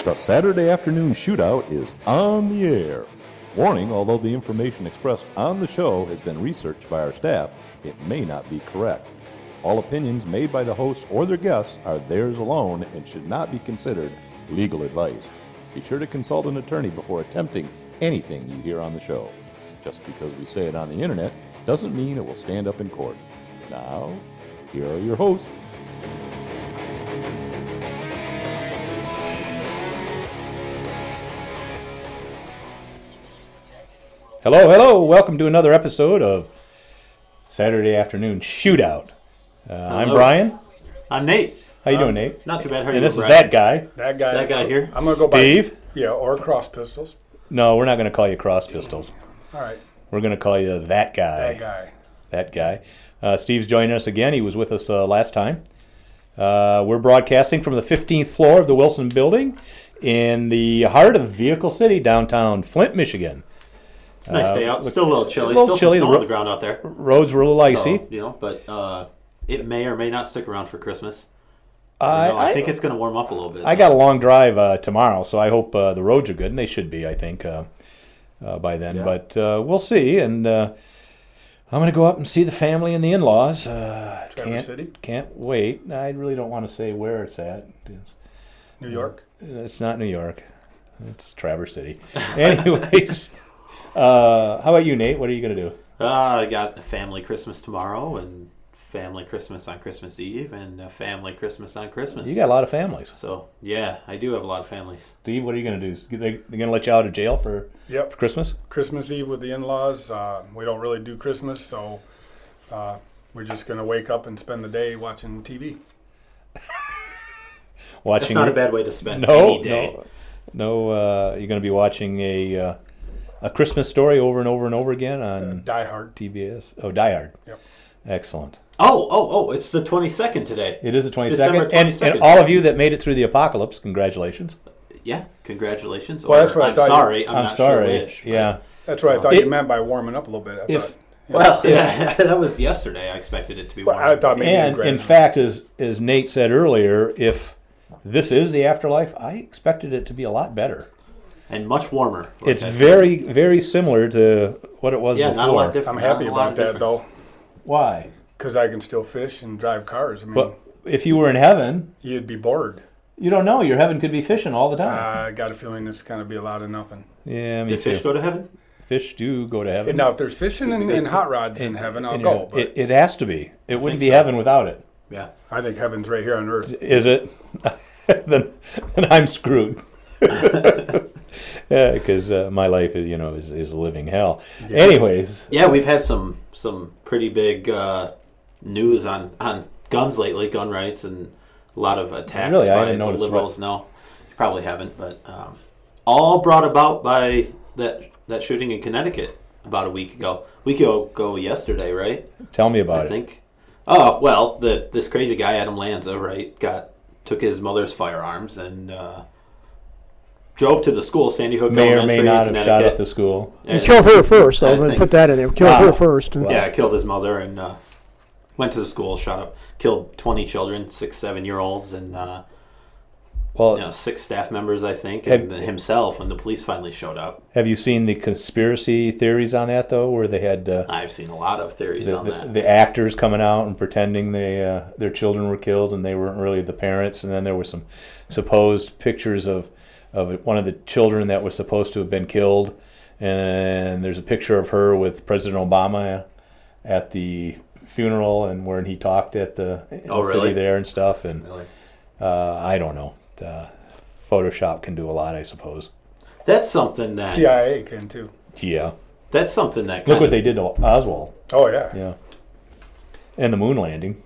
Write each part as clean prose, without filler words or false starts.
The Saturday afternoon shootout is on the air. Warning, although the information expressed on the show has been researched by our staff, it may not be correct. All opinions made by the hosts or their guests are theirs alone and should not be considered legal advice. Be sure to consult an attorney before attempting anything you hear on the show. Just because we say it on the internet doesn't mean it will stand up in court. Now, here are your hosts. Hello. Welcome to another episode of Saturday Afternoon Shootout. I'm Brian. I'm Nate. How you doing, Nate? Not too bad. How are you And this doing, is that guy. That guy here. I'm going to go Steve. by... Yeah, or Cross Pistols. No, we're not going to call you Cross Pistols. All right. We're going to call you that guy. That guy. Steve's joining us again. He was with us last time. We're broadcasting from the 15th floor of the Wilson Building in the heart of Vehicle City, downtown Flint, Michigan. It's a nice day out. Still a little chilly. Still Still chilly. some snow on the ground out there. Roads were a little icy. So, but it may or may not stick around for Christmas. I think it's going to warm up a little bit. I got a long drive tomorrow, so I hope the roads are good, and they should be, I think, by then. Yeah. But we'll see, and I'm going to go up and see the family and the in-laws. Traverse City? Can't wait. I really don't want to say where it's at. New York? It's not New York. It's Traverse City. Anyways, how about you, Nate? What are you going to do? I got a family Christmas tomorrow, and family Christmas on Christmas Eve, and a family Christmas on Christmas. You got a lot of families. So, yeah, I do have a lot of families. Steve, what are you going to do? They're going to let you out of jail for Christmas? Christmas Eve with the in-laws. We don't really do Christmas, so we're just going to wake up and spend the day watching TV. That's not a bad way to spend any day. No, you're going to be watching a Christmas Story over and over and over again on Die Hard. TBS. Oh, Die Hard. Yep. Excellent. Oh! It's the 22nd today. It is the 22nd. December 22nd. And all of you that made it through the apocalypse, congratulations. Yeah, congratulations. Well, that's what I'm sorry. I'm not sorry. Sure which, yeah. That's what I thought you meant by warming up a little bit. That was yesterday. I expected it to be warm. I thought maybe. And in fact, as Nate said earlier, if this is the afterlife, I expected it to be a lot better. And much warmer. It's very, very similar to what it was before. Not a lot different. I'm happy about that, though. Why? Because I can still fish and drive cars. I mean, but if you were in heaven, you'd be bored. You don't know. Your heaven could be fishing all the time. I got a feeling it's going to be a lot of nothing. Yeah, me too. Do fish go to heaven? Fish do go to heaven. Now, if there's fishing and hot rods in heaven, I'll go. But it has to be. It wouldn't be heaven without it. Yeah. I think heaven's right here on earth. Is it? then I'm screwed. Yeah, because my life is a living hell. Yeah. Anyways. Yeah, we've had some pretty big news on guns lately, gun rights, and a lot of attacks by the liberals. No, you probably haven't, but all brought about by that shooting in Connecticut about a week ago. Week ago yesterday, right? Tell me about it. I think. Oh well, this crazy guy Adam Lanza, right, took his mother's firearms and drove to the school, Sandy Hook Elementary, may or may not have shot at the school. And killed her first. So I'm going to put that in there. Killed her first. Wow. Yeah, killed his mother and went to the school, killed 20 children, 6, 7-year-olds, and 6 staff members, I think, and himself when the police finally showed up. Have you seen the conspiracy theories on that, though, where they had... I've seen a lot of theories on that. The actors coming out and pretending their children were killed and they weren't really the parents, and then there were some supposed pictures of one of the children that was supposed to have been killed, and there's a picture of her with President Obama at the funeral and where he talked at the city there and stuff. And really? I don't know. Photoshop can do a lot, I suppose. That's something that CIA can too. Yeah. That's something that look what they did to Oswald. Oh yeah. Yeah. And the moon landing.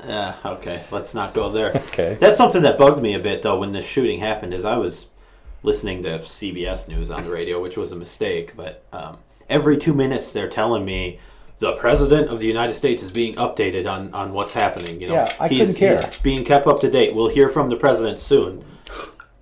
Okay. Let's not go there. Okay. That's something that bugged me a bit though when this shooting happened. Is I was listening to CBS News on the radio, which was a mistake, but every 2 minutes they're telling me the President of the United States is being updated on what's happening. Yeah, I couldn't care. He's being kept up to date. We'll hear from the President soon.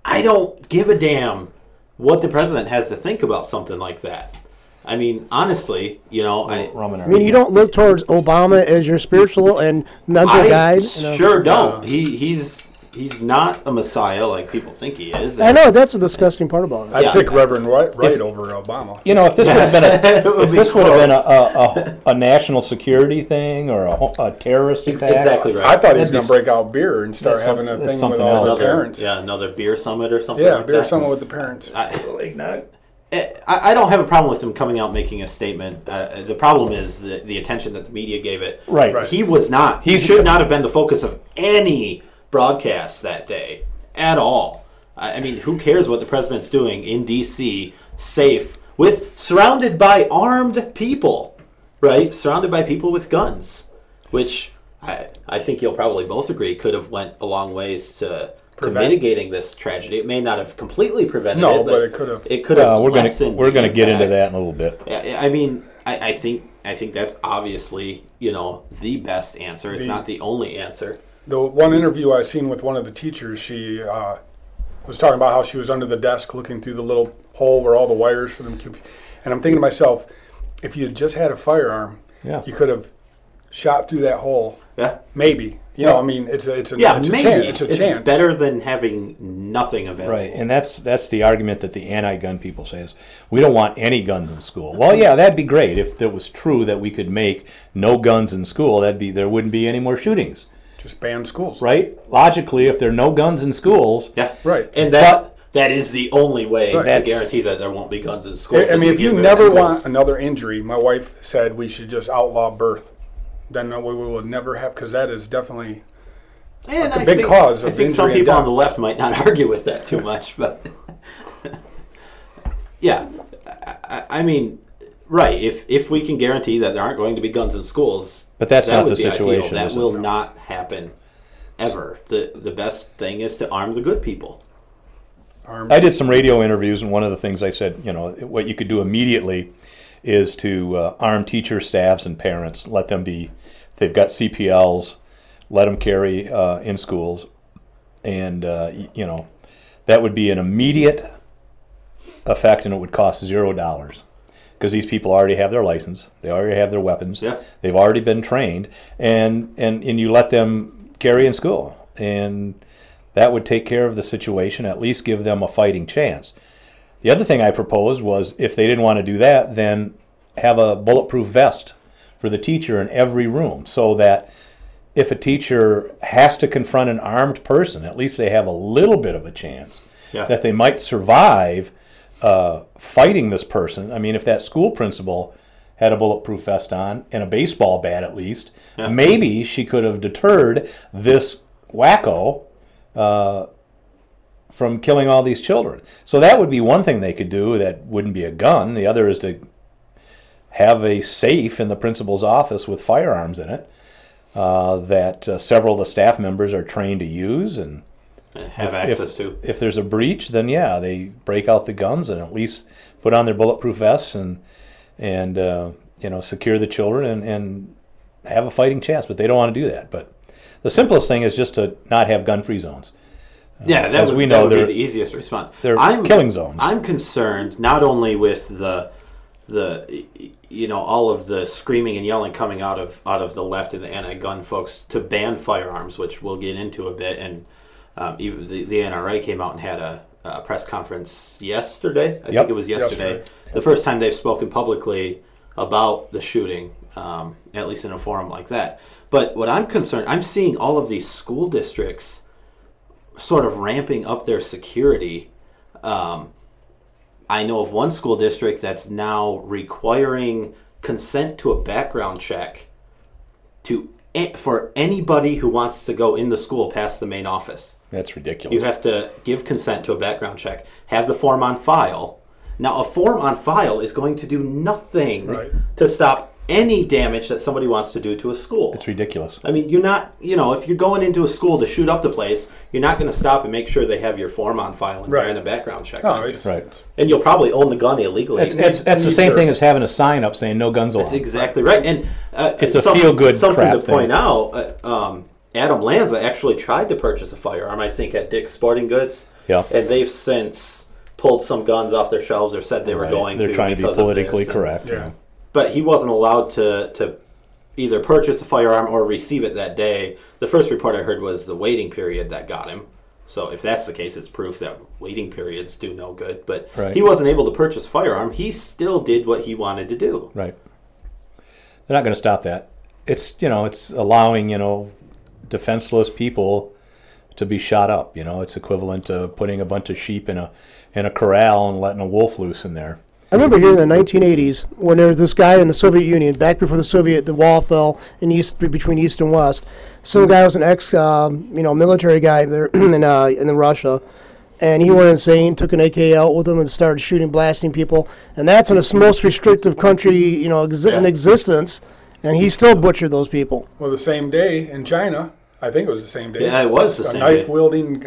I don't give a damn what the President has to think about something like that. I mean, honestly, you don't look towards Obama as your spiritual and mental guide. Sure don't. He's he's not a messiah like people think he is. I know, that's the disgusting part about it. I'd pick Reverend Wright over Obama. You know, if this would have been a national security thing or a terrorist attack. Exactly right. I thought he was going to break out beer and start having a thing with all the parents. Yeah, another beer summit or something like that. Yeah, beer summit with the parents. I don't have a problem with him coming out making a statement. The problem is the attention that the media gave it. Right. He was not. He should not have been the focus of any broadcast that day at all. I mean, who cares what the president's doing in D.C., safe, surrounded by armed people, right? Surrounded by people with guns, which I think you'll probably both agree could have went a long ways to mitigating this tragedy. It may not have completely prevented it, but it could have. It could have. We're going to get into that in a little bit. I mean, I think that's obviously the best answer. It's not the only answer. The one interview I seen with one of the teachers, she was talking about how she was under the desk looking through the little hole where all the wires for them. And I'm thinking to myself, if you had just had a firearm, you could have shot through that hole. Yeah, maybe. I mean, it's a chance. It's a chance. Better than having nothing available. Right, and that's the argument that the anti-gun people say is we don't want any guns in school. Well, yeah, that'd be great if it was true that we could make no guns in school. There wouldn't be any more shootings. Just ban schools. Right? Logically, if there are no guns in schools, yeah, right, and that is the only way to guarantee that there won't be guns in schools. I mean, if you never want another injury, my wife said we should just outlaw birth. Then we will never have, because that is definitely a big cause of injury. I think some people on the left might not argue with that too much, but yeah, I mean, right. If we can guarantee that there aren't going to be guns in schools, but that's not the situation. That will not happen ever. The best thing is to arm the good people. I did some radio interviews, and one of the things I said, what you could do immediately is to arm teachers, staffs, and parents. Let them be, if they've got CPLs, let them carry in schools. And, that would be an immediate effect, and it would cost $0. Because these people already have their license. They already have their weapons. Yeah. They've already been trained. And you let them carry in school. And that would take care of the situation, at least give them a fighting chance. The other thing I proposed was, if they didn't want to do that, then have a bulletproof vest for the teacher in every room, so that if a teacher has to confront an armed person, at least they have a little bit of a chance that they might survive fighting this person. I mean, if that school principal had a bulletproof vest on and a baseball bat at least, maybe she could have deterred this wacko from killing all these children. So that would be one thing they could do that wouldn't be a gun. The other is to have a safe in the principal's office with firearms in it that several of the staff members are trained to use and have access to. If there's a breach, then they break out the guns and at least put on their bulletproof vests and secure the children and have a fighting chance. But they don't want to do that. But the simplest thing is just to not have gun-free zones. That would be the easiest response. They're killing zones. I'm concerned not only with the all of the screaming and yelling coming out of the left and the anti-gun folks to ban firearms, which we'll get into a bit, and even the NRA came out and had a press conference yesterday. I think it was yesterday. The first time they've spoken publicly about the shooting, at least in a forum like that. But what I'm concerned, I'm seeing all of these school districts sort of ramping up their security. I know of one school district that's now requiring consent to a background check for anybody who wants to go in the school past the main office. That's ridiculous. You have to give consent to a background check, have the form on file. Now, a form on file is going to do nothing to stop any damage that somebody wants to do to a school. It's ridiculous. I mean, you're not, if you're going into a school to shoot up the place, you're not going to stop and make sure they have your form on file and run a background check on you. Right. And you'll probably own the gun illegally. That's the same thing as having a sign up saying no guns allowed. That's exactly right. And it's a feel-good something to thing. point out, Adam Lanza actually tried to purchase a firearm, I think, at Dick's Sporting Goods. Yeah. And they've since pulled some guns off their shelves or said they were going to. They're trying to be politically correct. But he wasn't allowed to either purchase a firearm or receive it that day. The first report I heard was the waiting period that got him. So if that's the case, it's proof that waiting periods do no good. But he wasn't able to purchase a firearm. He still did what he wanted to do. Right. They're not going to stop that. It's, it's allowing, defenseless people to be shot up. It's equivalent to putting a bunch of sheep in a corral and letting a wolf loose in there. I remember here in the 1980s when there was this guy in the Soviet Union, back before the wall fell between East and West. Some guy was an military guy there in Russia, and he went insane, took an AK out with him and started shooting, blasting people. And that's in the most restrictive country, in existence, and he still butchered those people. Well, the same day in China, I think it was the same day. Yeah, it was the same day. A knife-wielding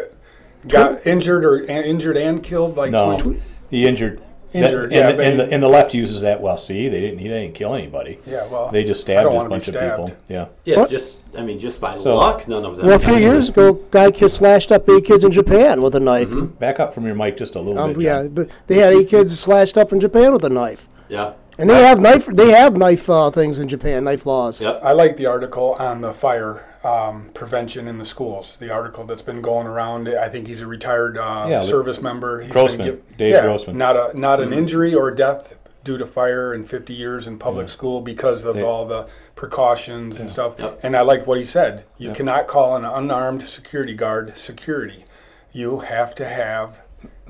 got injured and killed like 20. He injured. And the left uses that. Well, see, he didn't kill anybody. Yeah, well, they just stabbed a bunch of people. Yeah. Yeah, just by luck, none of them. Well, a few years ago, a guy slashed up 8 kids in Japan with a knife. Mm-hmm. Back up from your mic just a little bit. Yeah, but they had 8 kids slashed up in Japan with a knife. Yeah. And they have knife things in Japan, knife laws. Yep. I like the article on the fire prevention in the schools. The article that's been going around. I think he's a retired service member. Dave Grossman. Not an injury or death due to fire in 50 years in public school because of all the precautions and stuff. Yep. And I like what he said. You cannot call an unarmed security guard security. You have to have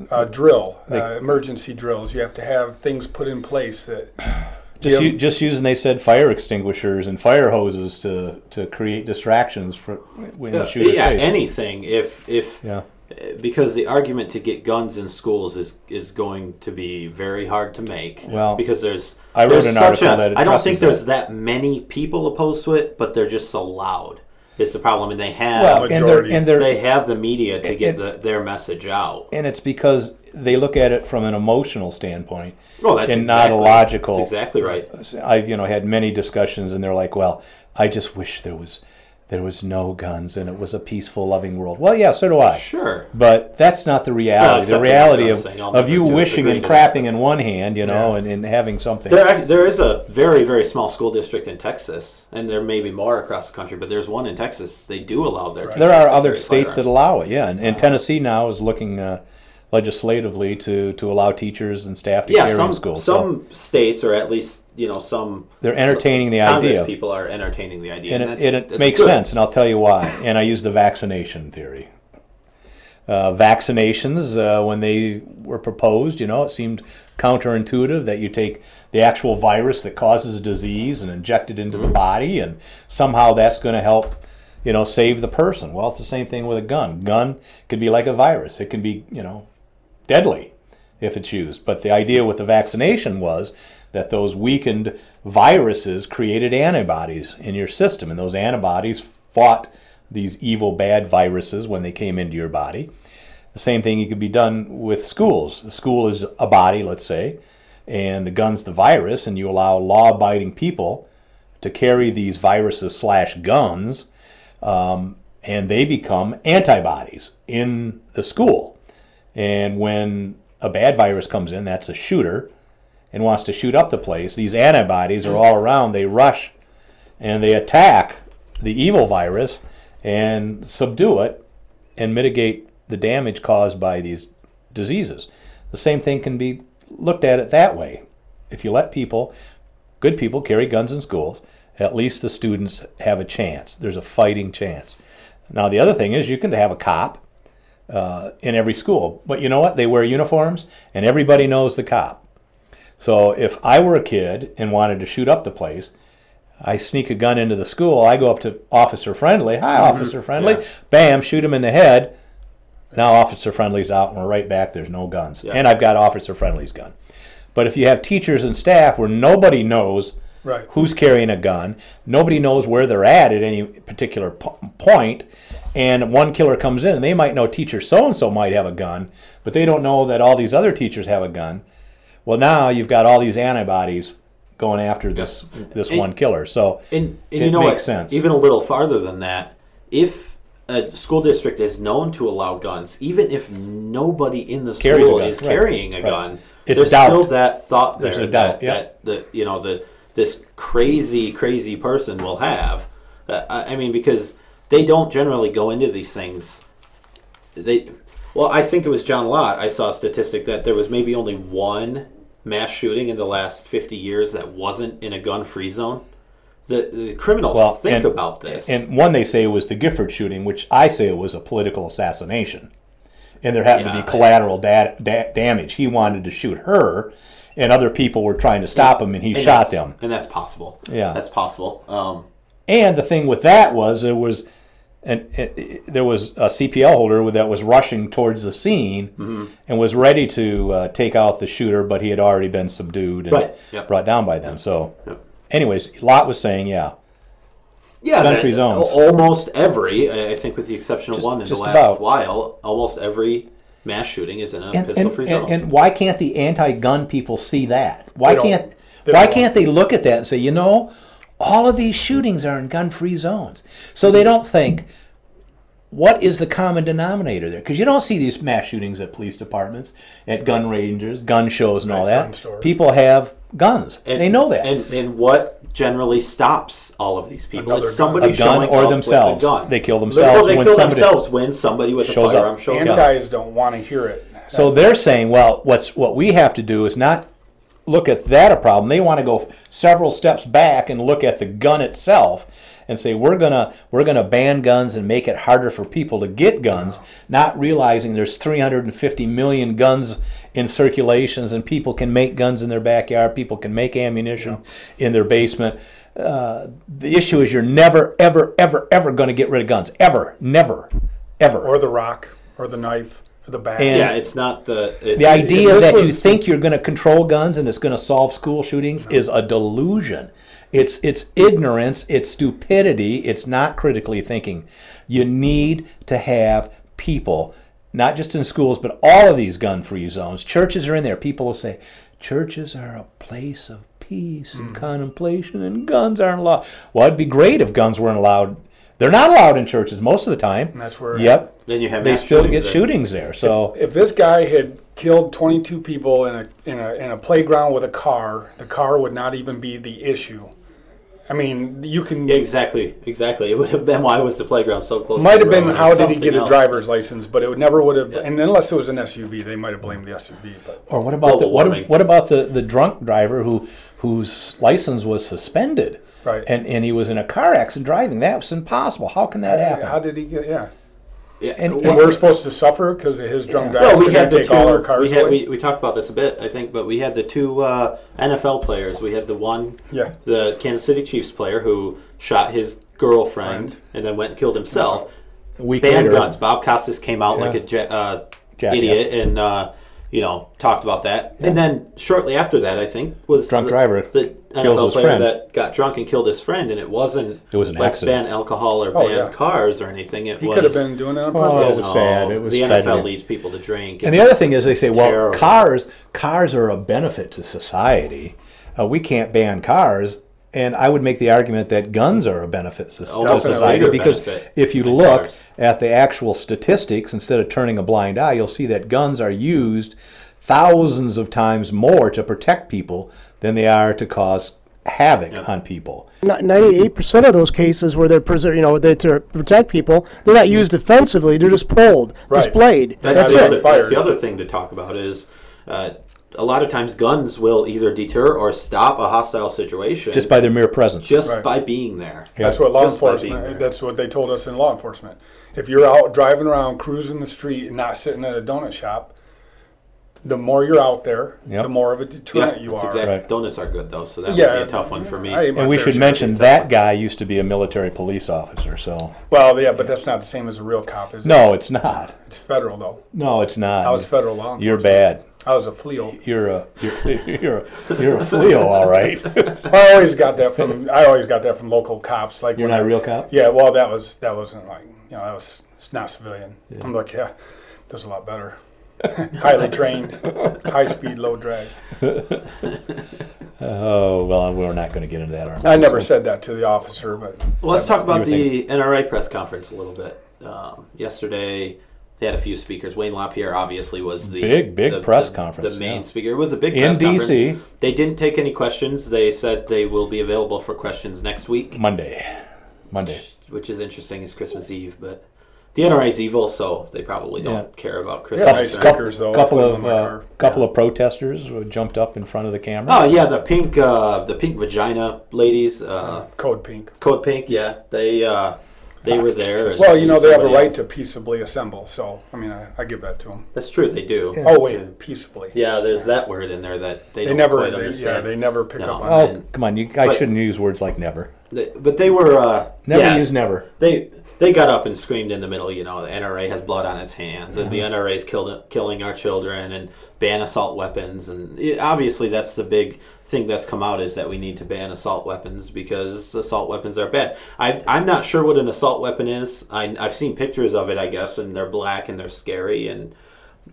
emergency drills. You have to have things put in place that just using, they said, fire extinguishers and fire hoses to create distractions for when the shooter's face. Anything. Because the argument to get guns in schools is going to be very hard to make. Well, because I wrote an article that I don't think there's that many people opposed to it, but they're just so loud. Is the problem, and they have they have the media to get their message out, and it's because they look at it from an emotional standpoint, and not a logical. That's exactly right. I've had many discussions, and they're like, "Well, I just wish there was no guns and it was a peaceful, loving world." Well, yeah, so do I. Sure, but that's not the reality. The reality of you wishing and crapping in one hand, and having something. There is a very, very small school district in Texas, and there may be more across the country, but there's one in Texas. They do allow their. There are other states that allow it, and Tennessee now is looking legislatively to allow teachers and staff to carry in schools. Some states, or at least some, they're entertaining the Congress idea. People are entertaining the idea, and it makes sense, and I'll tell you why. And I use the vaccination theory. Vaccinations, when they were proposed, it seemed counterintuitive that you take the actual virus that causes a disease and inject it into the body, and somehow that's going to help, save the person. Well, it's the same thing with a gun. Gun could be like a virus. It can be, deadly if it's used. But the idea with the vaccination was that those weakened viruses created antibodies in your system, and those antibodies fought these evil, bad viruses when they came into your body. The same thing could be done with schools. The school is a body, let's say, and the gun's the virus, and you allow law-abiding people to carry these viruses / guns, and they become antibodies in the school. And when a bad virus comes in, that's a shooter, and wants to shoot up the place, these antibodies are all around. They rush and they attack the evil virus and subdue it and mitigate the damage caused by these diseases. The same thing can be looked at it that way. If you let good people carry guns in schools, at least the students have a chance. There's a fighting chance. Now, the other thing is you can have a cop in every school, but you know what? They wear uniforms and everybody knows the cop. So if I were a kid and wanted to shoot up the place, I sneak a gun into the school, I go up to Officer Friendly, "Hi, Officer Friendly," bam, shoot him in the head. Now Officer Friendly's out and we're right back, there's no guns. And I've got Officer Friendly's gun. But if you have teachers and staff where nobody knows who's carrying a gun, nobody knows where they're at any particular point, and one killer comes in and they might know teacher so-and-so might have a gun, but they don't know that all these other teachers have a gun. Well, now you've got all these antibodies going after this one killer. So it makes sense. Even a little farther than that, if a school district is known to allow guns, even if nobody in the school is carrying a gun, it's there's doubt. still that thought there. There's a doubt. That this crazy person will have. I mean, because they don't generally go into these things. I think it was John Lott. I saw a statistic that there was maybe only one mass shooting in the last 50 years that wasn't in a gun-free zone. The criminals think about this. And one they say was the Gifford shooting, which I say it was a political assassination. And there happened to be collateral damage. He wanted to shoot her, and other people were trying to stop him, and he shot them. And that's possible. Yeah. That's possible. And the thing with that was there was a CPL holder that was rushing towards the scene and was ready to take out the shooter, but he had already been subdued and brought down by them. So, anyways, Lott was saying, gun-free zones. Almost every, I think with the exception of one in the last while, almost every mass shooting is in a pistol-free zone. And why can't the anti-gun people see that? Why can't they look at that and say, you know, all of these shootings are in gun-free zones? So they don't think, what is the common denominator there? Because you don't see these mass shootings at police departments, at gun ranges, gun shows and all that. People have guns. They know that. And what generally stops all of these people? It's somebody a gun showing or up themselves. with a gun. They kill themselves. When somebody with a firearm shows up. Antis don't want to hear it. So they're saying, well, what we have to do is not look at that a problem. They want to go several steps back and look at the gun itself and say we're gonna ban guns and make it harder for people to get guns, not realizing there's 350 million guns in circulations, and people can make guns in their backyard, people can make ammunition in their basement. The issue is you're never, ever, ever, ever going to get rid of guns. Ever. Never. Ever. Or the rock, or the knife, or the bat. It's not the idea that you think you're going to control guns and it's going to solve school shootings is a delusion. It's ignorance, it's stupidity, it's not critically thinking. You need to have people, not just in schools, but all of these gun-free zones. Churches are in there. People will say, churches are a place of peace and contemplation, and guns aren't allowed. Well, it'd be great if guns weren't allowed. They're not allowed in churches most of the time. And that's where. Yep. Then you have they still get shootings there. So if this guy had killed 22 people in a playground with a car, the car would not even be the issue. I mean, you can... Exactly. It would have been, why was the playground so close might have been, how did he get a driver's license, but it never would have... And unless it was an SUV, they might have blamed the SUV. But. Or what about the drunk driver whose license was suspended? Right. And he was in a car accident driving. That was impossible. How can that happen? How did he get... Yeah. And we're supposed to suffer because of his drunk driving. Well, we had to take all our cars away. We talked about this a bit, I think, but we had the two NFL players. We had the one, the Kansas City Chiefs player who shot his girlfriend and then went and killed himself. Banned guns. Bob Costas came out like a idiot and talked about that. Yeah. And then shortly after that, I think, was drunk driver the NFL player that got drunk and killed his friend, and it wasn't an let's ban alcohol or ban cars or anything. He could have been doing it on purpose. It was sad. It was the NFL leads people to drink. And the other thing is they say, well, cars are a benefit to society. We can't ban cars. And I would make the argument that guns are a benefit to society because if you look at the actual statistics, instead of turning a blind eye, you'll see that guns are used thousands of times more to protect people than they are to cause havoc on people. 98% of those cases where they're to protect people, they're not used defensively; they're just pulled, displayed. That's the other thing to talk about is. A lot of times guns will either deter or stop a hostile situation. Just by their mere presence. Just by being there. Yeah. That's what law enforcement, that's what they told us in law enforcement. If you're out driving around, cruising the street and not sitting at a donut shop, the more you're out there, the more of a deterrent you are. Exactly. Right. Donuts are good, though, so that would be a tough one for me. And we should mention that guy used to be a military police officer. So. Well, yeah, but that's not the same as a real cop, is it? No, it's not. It's federal, though. No, it's not. I was federal law enforcement. You're bad. I was a FLEO. You're a FLEO, all right. I always got that from local cops. Like you're not a real cop. Yeah, well, that wasn't like that was not civilian. Yeah. I'm like, there's a lot better. Highly trained, high speed, low drag. Oh well, we're not going to get into that. I never said that to the officer, but let's talk about the NRA press conference a little bit. Yesterday, They had a few speakers. Wayne LaPierre obviously was the big press conference. The main speaker. It was a big press conference. In D.C. They didn't take any questions. They said they will be available for questions next week. Monday. Which is interesting. It's Christmas Eve, but the NRA's evil, so they probably don't care about Christmas. Yeah, nice stickers, though. Couple of protesters jumped up in front of the camera. Oh yeah, the pink vagina ladies. Code Pink. Code Pink. Yeah, they were there. Well, they have a right to peaceably assemble, so I mean, I give that to them. That's true, they do. Yeah. Oh wait, peacefully. Yeah, there's that word in there that they don't never quite understand. they never pick up on. Oh, come on, you guys shouldn't use words like never. But they were use never. They got up and screamed in the middle. The NRA has blood on its hands, and the NRA is killing our children, and ban assault weapons. And obviously, that's the big thing that's come out, is that we need to ban assault weapons because assault weapons are bad. I'm not sure what an assault weapon is. I've seen pictures of it, I guess, and they're black and they're scary. And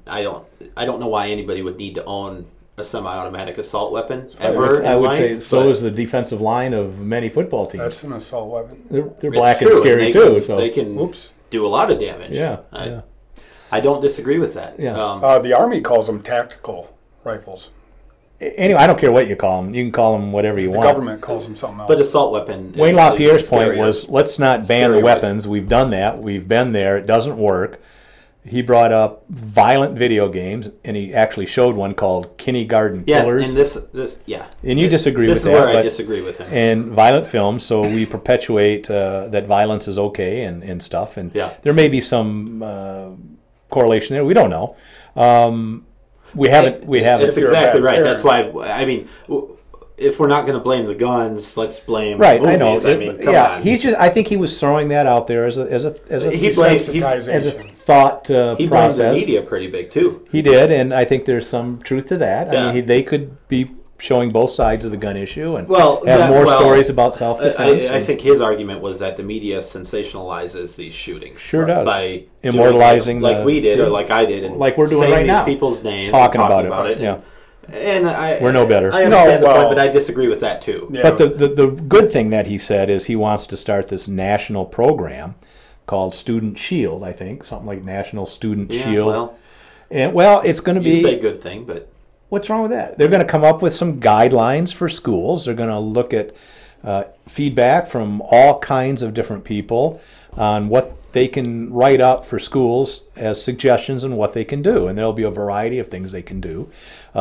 I don't know why anybody would need to own a semi-automatic assault weapon ever. I would say so is the defensive line of many football teams. That's an assault weapon. They're black and scary too. So they can do a lot of damage. Yeah. I don't disagree with that. Yeah. The Army calls them tactical rifles. Anyway, I don't care what you call them. You can call them whatever you want. The government calls them something else. But assault weapon. Wayne LaPierre's point was, let's not ban the weapons. We've done that. We've been there. It doesn't work. He brought up violent video games, and he actually showed one called Kindergarten Killers. And this. And you disagree with that. This is where I disagree with him. And violent films, so we perpetuate that violence is okay and stuff. And there may be some correlation there. We don't know. We haven't. That's exactly right. That's why. I mean, if we're not going to blame the guns, let's blame movies. I know. I mean, come on. He's just. I think he was throwing that out there as a thought process. He blames the media pretty big too. He did, and I think there's some truth to that. I mean, they could be showing both sides of the gun issue and have more stories about self-defense. I think his argument was that the media sensationalizes these shootings. Sure does. By immortalizing like we did, or like I did, and like we're doing right now. People's names, talking about it. Yeah. And we're no better. I understand the point, but I disagree with that too. Yeah. But the good thing that he said is he wants to start this national program called Student Shield, I think, something like National Student Shield. It's going to be. You say good thing, but what's wrong with that? They're going to come up with some guidelines for schools. They're going to look at feedback from all kinds of different people on what they can write up for schools as suggestions and what they can do. And there'll be a variety of things they can do.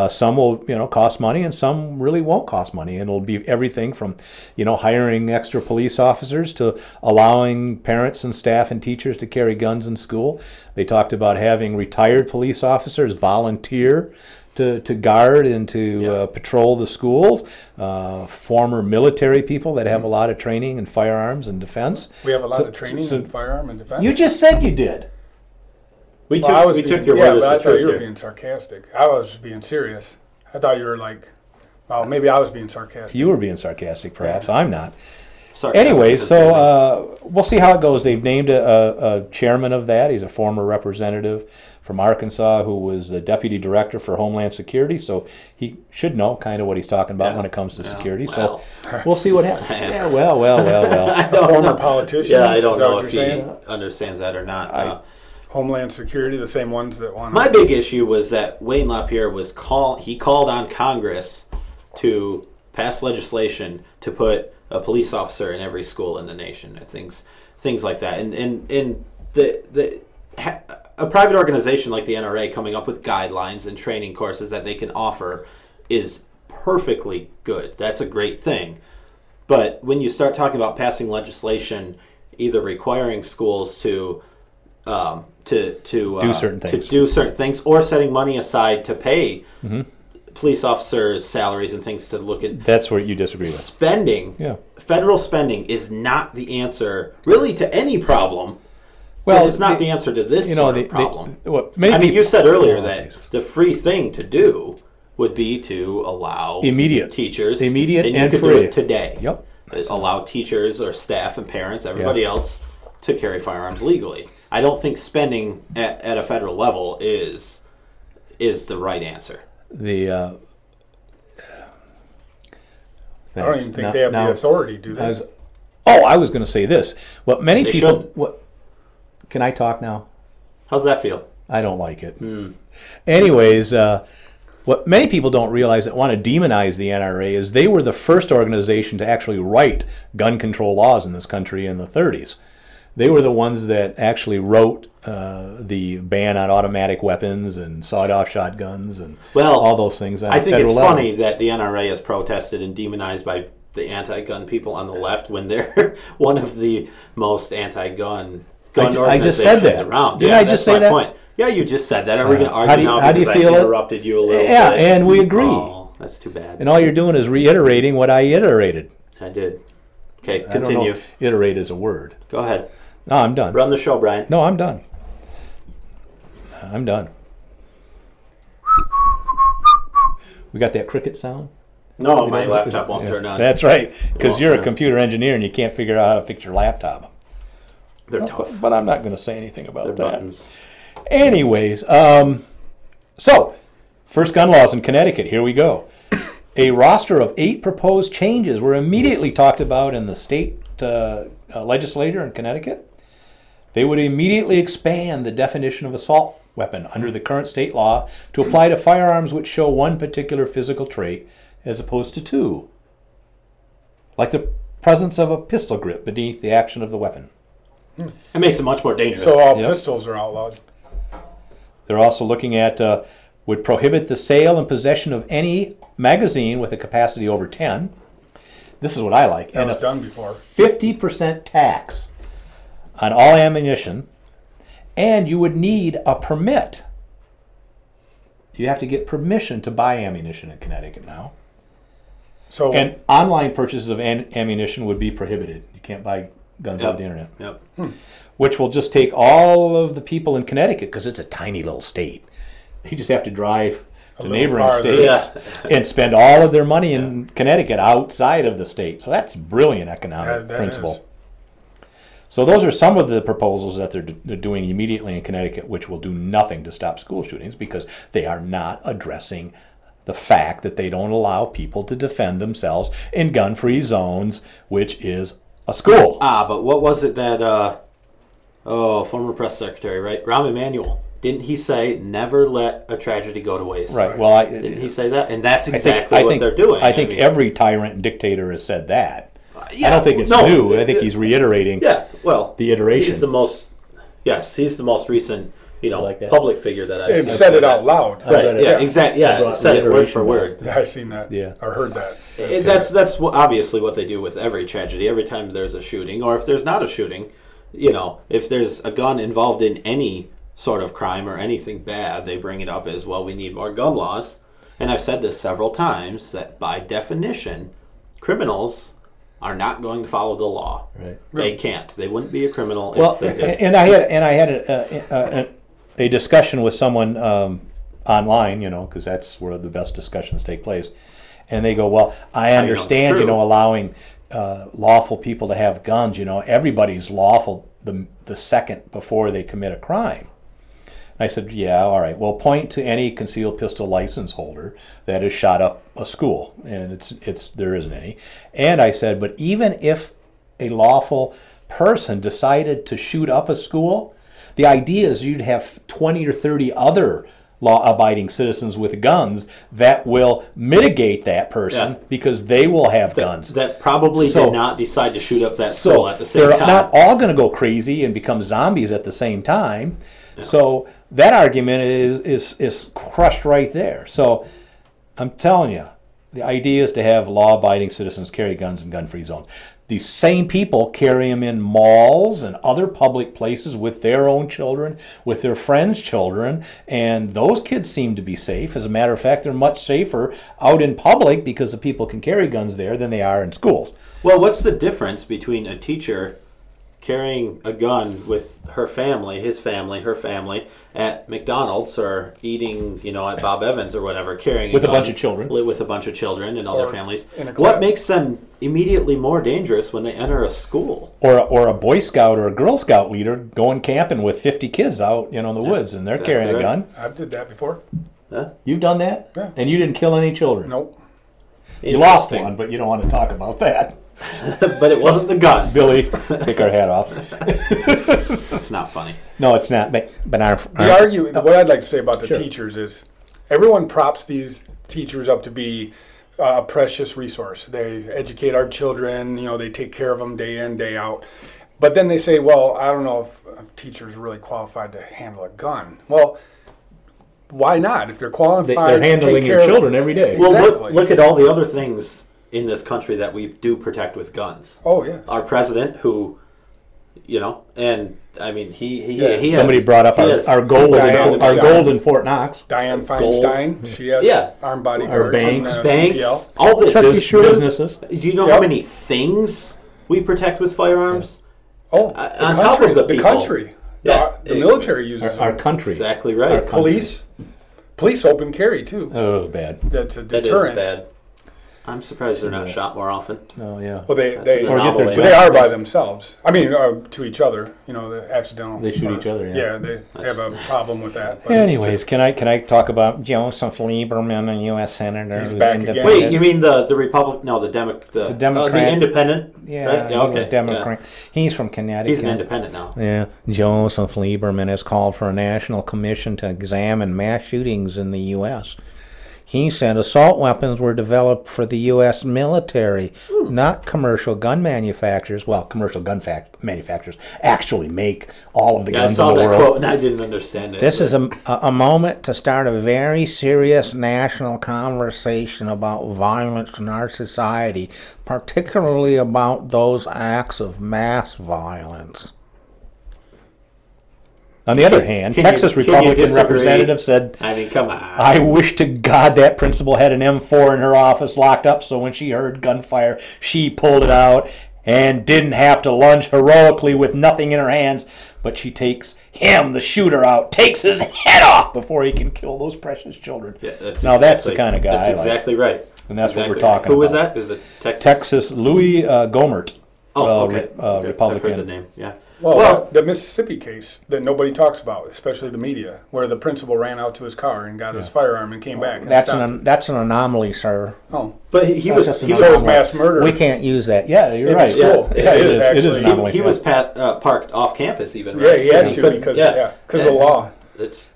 Some will, cost money, and some really won't cost money. And it'll be everything from, hiring extra police officers to allowing parents and staff and teachers to carry guns in school. They talked about having retired police officers volunteer to guard and to patrol the schools, former military people that have a lot of training in firearms and defense. We have a lot of training in firearm and defense? You just said you did. We took your word as I the thought truth you were here. being sarcastic. I was being serious. I thought you were like, well, maybe I was being sarcastic. You were being sarcastic, perhaps. I'm not. Sarcasm Anyway, so we'll see how it goes. They've named a chairman of that. He's a former representative from Arkansas who was the deputy director for Homeland Security, so he should know kind of what he's talking about when it comes to security. Well. So we'll see what happens. Yeah, well. A former politician? Yeah, I don't Is that know what if you're he saying? understands that or not. Homeland Security, the same ones that want. My big issue was that Wayne LaPierre called on Congress to pass legislation to put a police officer in every school in the nation. Things like that, and a private organization like the NRA coming up with guidelines and training courses that they can offer is perfectly good. That's a great thing. But when you start talking about passing legislation, either requiring schools to do certain things, or setting money aside to pay police officers' salaries and things to look at. That's where you disagree with. Spending. Yeah. Federal spending is not the answer really to any problem. Well, but it's not the answer to this problem. You said earlier that the free thing to do would be to allow teachers and you could free do it today. Yep. Allow teachers or staff and parents, everybody else, to carry firearms legally. I don't think spending at a federal level is the right answer. I don't even think they have the authority, do they? I was going to say this. What many people... Can I talk now? How's that feel? I don't like it. Anyways, what many people don't realize that want to demonize the NRA is they were the first organization to actually write gun control laws in this country in the 30s. They were the ones that actually wrote the ban on automatic weapons and sawed-off shotguns and all those things. I think it's funny that the NRA is protested and demonized by the anti-gun people on the left when they're one of the most anti-gun organizations I just said that. around. Didn't I just say that? Point. Yeah, you just said that. Are we going to argue now how do you because feel I interrupted you a little bit? Yeah, and we agree. Oh, that's too bad. And all you're doing is reiterating what I iterated. I did. Okay, I don't know continue. if iterate is a word. Go ahead. No, I'm done. Run the show, Brian. No, I'm done. I'm done. We got that cricket sound? No, my laptop won't turn on. That's right, because you're a computer engineer and you can't figure out how to fix your laptop. They're tough. But I'm not going to say anything about They're that. buttons. Anyways, so first gun laws in Connecticut. Here we go. A roster of 8 proposed changes were immediately talked about in the state legislature in Connecticut. They would immediately expand the definition of assault weapon under the current state law to apply to firearms which show one particular physical trait as opposed to 2, like the presence of a pistol grip beneath the action of the weapon. It makes it much more dangerous. So all pistols are outlawed. They're also looking at would prohibit the sale and possession of any magazine with a capacity over 10. This is what I like. That was done before. 50% tax on all ammunition, and you would need a permit. You have to get permission to buy ammunition in Connecticut now. So and online purchases of ammunition would be prohibited. You can't buy guns over the internet. Yep. Which will just take all of the people in Connecticut, because it's a tiny little state. They just have to drive to neighboring states and spend all of their money in Connecticut outside of the state. So that's brilliant economic principle. Is. So those are some of the proposals that they're doing immediately in Connecticut, which will do nothing to stop school shootings because they are not addressing the fact that they don't allow people to defend themselves in gun-free zones, which is a school. But what was it that, former press secretary, right? Rahm Emanuel. Didn't he say, never let a tragedy go to waste? Right. Well, didn't he say that? And that's exactly what they're doing. I think every tyrant and dictator has said that. I don't think it's new. I think he's reiterating the iteration. He's the most recent, public figure that I've seen. Said it out loud. Right, exactly. Yeah, said it word for word. Yeah, I've seen that. Yeah. I heard that. That's obviously what they do with every tragedy. Every time there's a shooting, or if there's not a shooting, if there's a gun involved in any sort of crime or anything bad, they bring it up as, well, we need more gun laws. And I've said this several times, that by definition, criminals are not going to follow the law. Right. They can't. They wouldn't be a criminal if they did. And I had a discussion with someone online, because that's where the best discussions take place. And they go, well, I understand, allowing lawful people to have guns. Everybody's lawful the second before they commit a crime. I said, yeah, all right. Well, point to any concealed pistol license holder that has shot up a school, and there isn't any. And I said, but even if a lawful person decided to shoot up a school, the idea is you'd have 20 or 30 other law-abiding citizens with guns that will mitigate that person because they will have guns. That probably did not decide to shoot up that school at the same time. They're not all going to go crazy and become zombies at the same time. Yeah. So that argument is crushed right there. So I'm telling you, the idea is to have law-abiding citizens carry guns in gun-free zones. These same people carry them in malls and other public places with their own children, with their friends' children, and those kids seem to be safe. As a matter of fact, they're much safer out in public because the people can carry guns there than they are in schools. Well, what's the difference between a teacher carrying a gun with her family, her family, at McDonald's or eating, at Bob Evans or whatever, carrying with a bunch of children, with a bunch of children and all their families? What makes them immediately more dangerous when they enter a school? Or a Boy Scout or a Girl Scout leader going camping with 50 kids out, in the woods, and they're carrying a gun. I did that before. Huh? You've done that? Yeah. And you didn't kill any children? Nope. You lost one, but you don't want to talk about that. But it wasn't the gun. Billy, take our hat off. It's not funny. No, it's not. But what I'd like to say about the teachers is everyone props these teachers up to be a precious resource. They educate our children. They take care of them day in, day out. But then they say, well, I don't know if teachers are really qualified to handle a gun. Well, why not? If they're qualified, they're handling your children every day. Well, exactly. look at all the other things in this country that we do protect with guns. Oh, yes. Our president, who, and I mean, he somebody has, brought up our gold in Fort Knox. Dianne Feinstein, she has armed bodyguards. Our banks, all this businesses. Do you know how many things we protect with firearms? Oh, on top of the country. The military uses our country. Exactly right. Police open carry too. Oh, bad. That's a deterrent. That is bad. I'm surprised they're not shot more often. Oh yeah. Well, they are by themselves. I mean, to each other. The accidental. They shoot each other. Yeah, they have a problem with that. Anyways, can I talk about Joseph Lieberman, a U.S. senator? He's back again. Wait, you mean the Republican? No, the Democrat. The independent. Yeah, right? he was Democrat. Yeah. He's from Connecticut. He's an independent now. Yeah, Joseph Lieberman has called for a national commission to examine mass shootings in the U.S. He said assault weapons were developed for the U.S. military, not commercial gun manufacturers. Well, commercial gun manufacturers actually make all of the guns in the world. I saw that quote and I didn't understand it. This is a moment to start a very serious national conversation about violence in our society, particularly about those acts of mass violence. On the other hand, Texas Republican representative said, I mean, come on. I wish to God that principal had an M4 in her office locked up so when she heard gunfire, she pulled it out and didn't have to lunge heroically with nothing in her hands. But she takes him, the shooter, out, takes his head off before he can kill those precious children. Yeah, that's the kind of guy That's exactly right. And that's what we're talking about. Who was that? Is it Texas? Texas, Louis Gohmert. Okay. Republican. I've heard the name, yeah. Well, the Mississippi case that nobody talks about, especially the media, where the principal ran out to his car and got his firearm and came back. And that's an anomaly, sir. Oh, but he was mass murder. We can't use that. Yeah, you're right. School. Yeah, it is an anomaly. He was parked off campus even. Right? Yeah, he had to because of the law.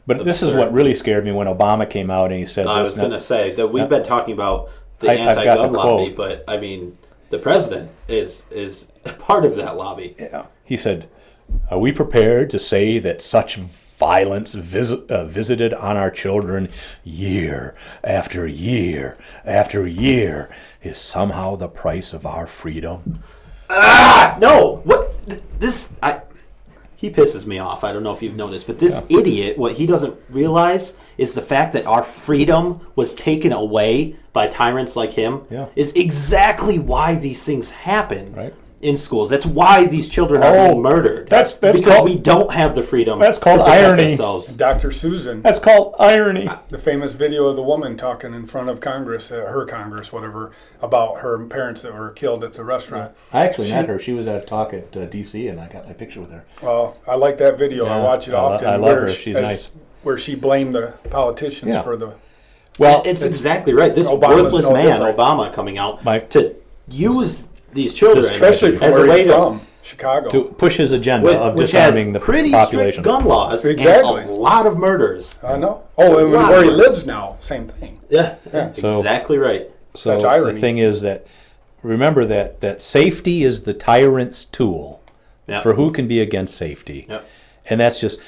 But this is what really scared me when Obama came out and he said. I was going to say that we've been talking about the anti-gun lobby, but I mean, the president is a part of that lobby. Yeah. He said, "Are we prepared to say that such violence visited on our children year after year after year is somehow the price of our freedom?" No. What this? He pisses me off. I don't know if you've noticed, but this idiot, what he doesn't realize is the fact that our freedom was taken away by tyrants like him is exactly why these things happen in schools. That's why these children are being murdered. That's because we don't have the freedom. That's called irony. Dr. Susan. That's called irony. The famous video of the woman talking in front of Congress, her Congress, whatever, about her parents that were killed at the restaurant. I actually met her. She was at a talk at D.C. and I got my picture with her. Well, I like that video. I watch it often. I love her. She's nice. Where she blamed the politicians for the... Well, it's exactly right. This worthless man, Obama, coming out to use these children especially from where he's from, Chicago, to push his agenda of disarming the pretty population. Strict gun laws and a lot of murders. I know. Oh, and where he lives now, same thing. Yeah. Exactly right. So that's irony. The thing is that remember that safety is the tyrant's tool for who can be against safety, and that's just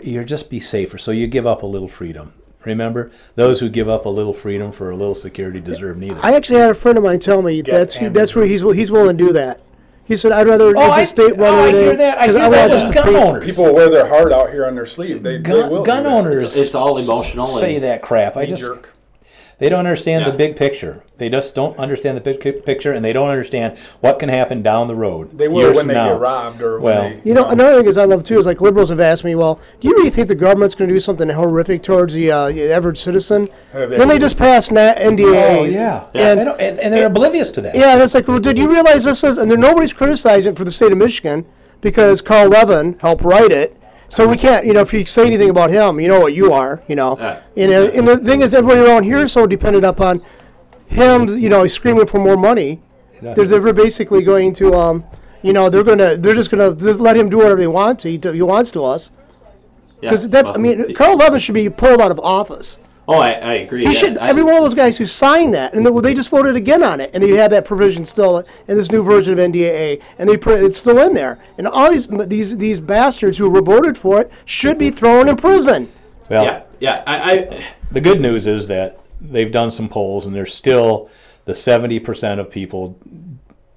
you're just be safer. So you give up a little freedom. Remember, those who give up a little freedom for a little security deserve neither. I actually had a friend of mine tell me that's where he's willing to do that. He said, "I'd rather get the state run I hear that. I hear that with gun owners. People wear their heart out here on their sleeve. They will. Gun owners. It's all emotional. Say that crap. They don't understand the big picture. They just don't understand the big picture, and they don't understand what can happen down the road. They will when they get robbed or when they... another thing is I love, too, is like liberals have asked me, well, do you really think the government's going to do something horrific towards the average citizen? Then they just passed NDAA. Oh, yeah. And they're oblivious to that. Yeah, and it's like, well, did you realize this is... And nobody's criticizing it for the state of Michigan because Carl Levin helped write it. So we can't, if you say anything about him, you know what you are, And the thing is, everybody around here is so dependent upon him, he's screaming for more money. They're basically going to, they're just gonna let him do whatever he wants to us. Because Carl Levin should be pulled out of office. Oh, I agree. Every one of those guys who signed that, and they just voted again on it, and they had that provision still in this new version of NDAA, and it's still in there. And all these bastards who voted for it should be thrown in prison. Well, the good news is that they've done some polls, and there's still the 70% of people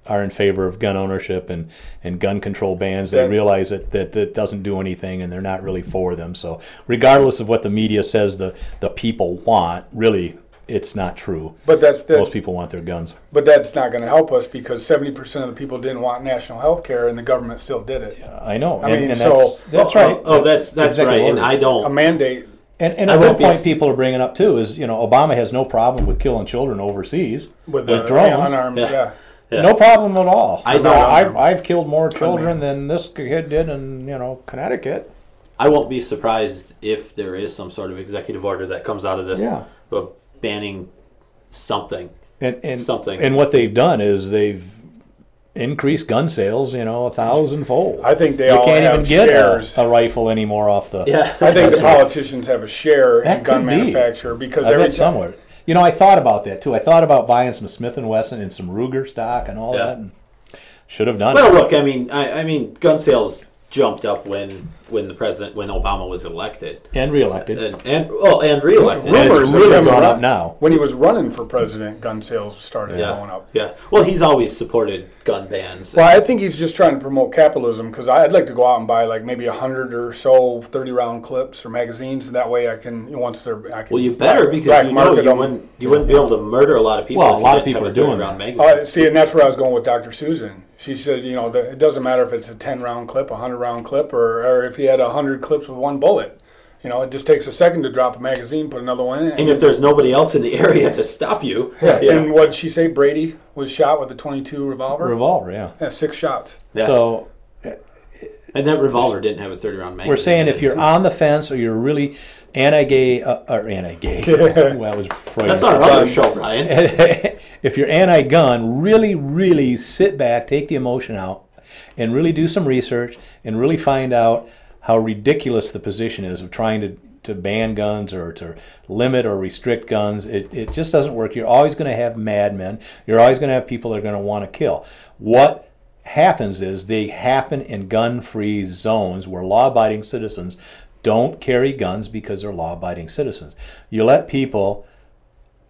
are in favor of gun ownership and gun control bans. They realize that doesn't do anything, and they're not really for them. So regardless of what the media says the people want, really, it's not true. But most people want their guns. But that's not going to help us because 70% of the people didn't want national health care, and the government still did it. Yeah, I know. That's right. That's right. And I don't... A mandate... And a good point people are bringing up, too, is, Obama has no problem with killing children overseas with drones. Unarmed, yeah. No problem at all. I've killed more children than this kid did in Connecticut. I won't be surprised if there is some sort of executive order that comes out of this, banning something. And what they've done is they've increased gun sales, 1,000-fold. I think you can't even get a rifle anymore off the. Yeah, I think the politicians have a share in gun manufacture because every somewhere. I thought about that too. I thought about buying some Smith & Wesson and some Ruger stock and all that. And should have done it. Well, look, I mean, gun sales jumped up when Obama was elected and reelected, and reelected. Rumors really going up now. When he was running for president, gun sales started going up. Yeah. Well, he's always supported gun bans. Well, I think he's just trying to promote capitalism because I'd like to go out and buy like maybe 100 or so 30-round clips or magazines, and that way I can Well, you better because you wouldn't be able to murder a lot of people. Well, a lot of people are doing that. See, and that's where I was going with Dr. Susan. She said, it doesn't matter if it's a 10-round clip, a 100-round clip, or if he had 100 clips with one bullet. It just takes a second to drop a magazine, put another one in. And if there's nobody else in the area to stop you. And what did she say? Brady was shot with a .22 revolver? Revolver, yeah. Yeah, 6 shots. Yeah. So... And that revolver didn't have a 30-round magazine. We're saying if you're on the fence or you're really anti-gay, or anti-gay. Well, it was Freud. That's our other show, Brian. If you're anti-gun, really, really sit back, take the emotion out, and really do some research and really find out how ridiculous the position is of trying to ban guns or to limit or restrict guns. It just doesn't work. You're always going to have madmen. You're always going to have people that are going to want to kill. What happens is they happen in gun-free zones where law-abiding citizens don't carry guns because they're law-abiding citizens. You let people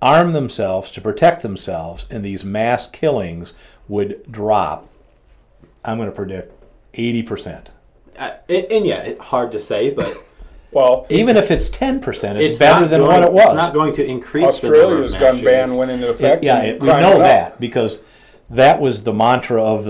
arm themselves to protect themselves, and these mass killings would drop, I'm going to predict, 80%. Hard to say, but... Well, even if it's 10%, it's better than what it was. It's not going to increase Australia's gun ban went into effect. We know that because that was the mantra of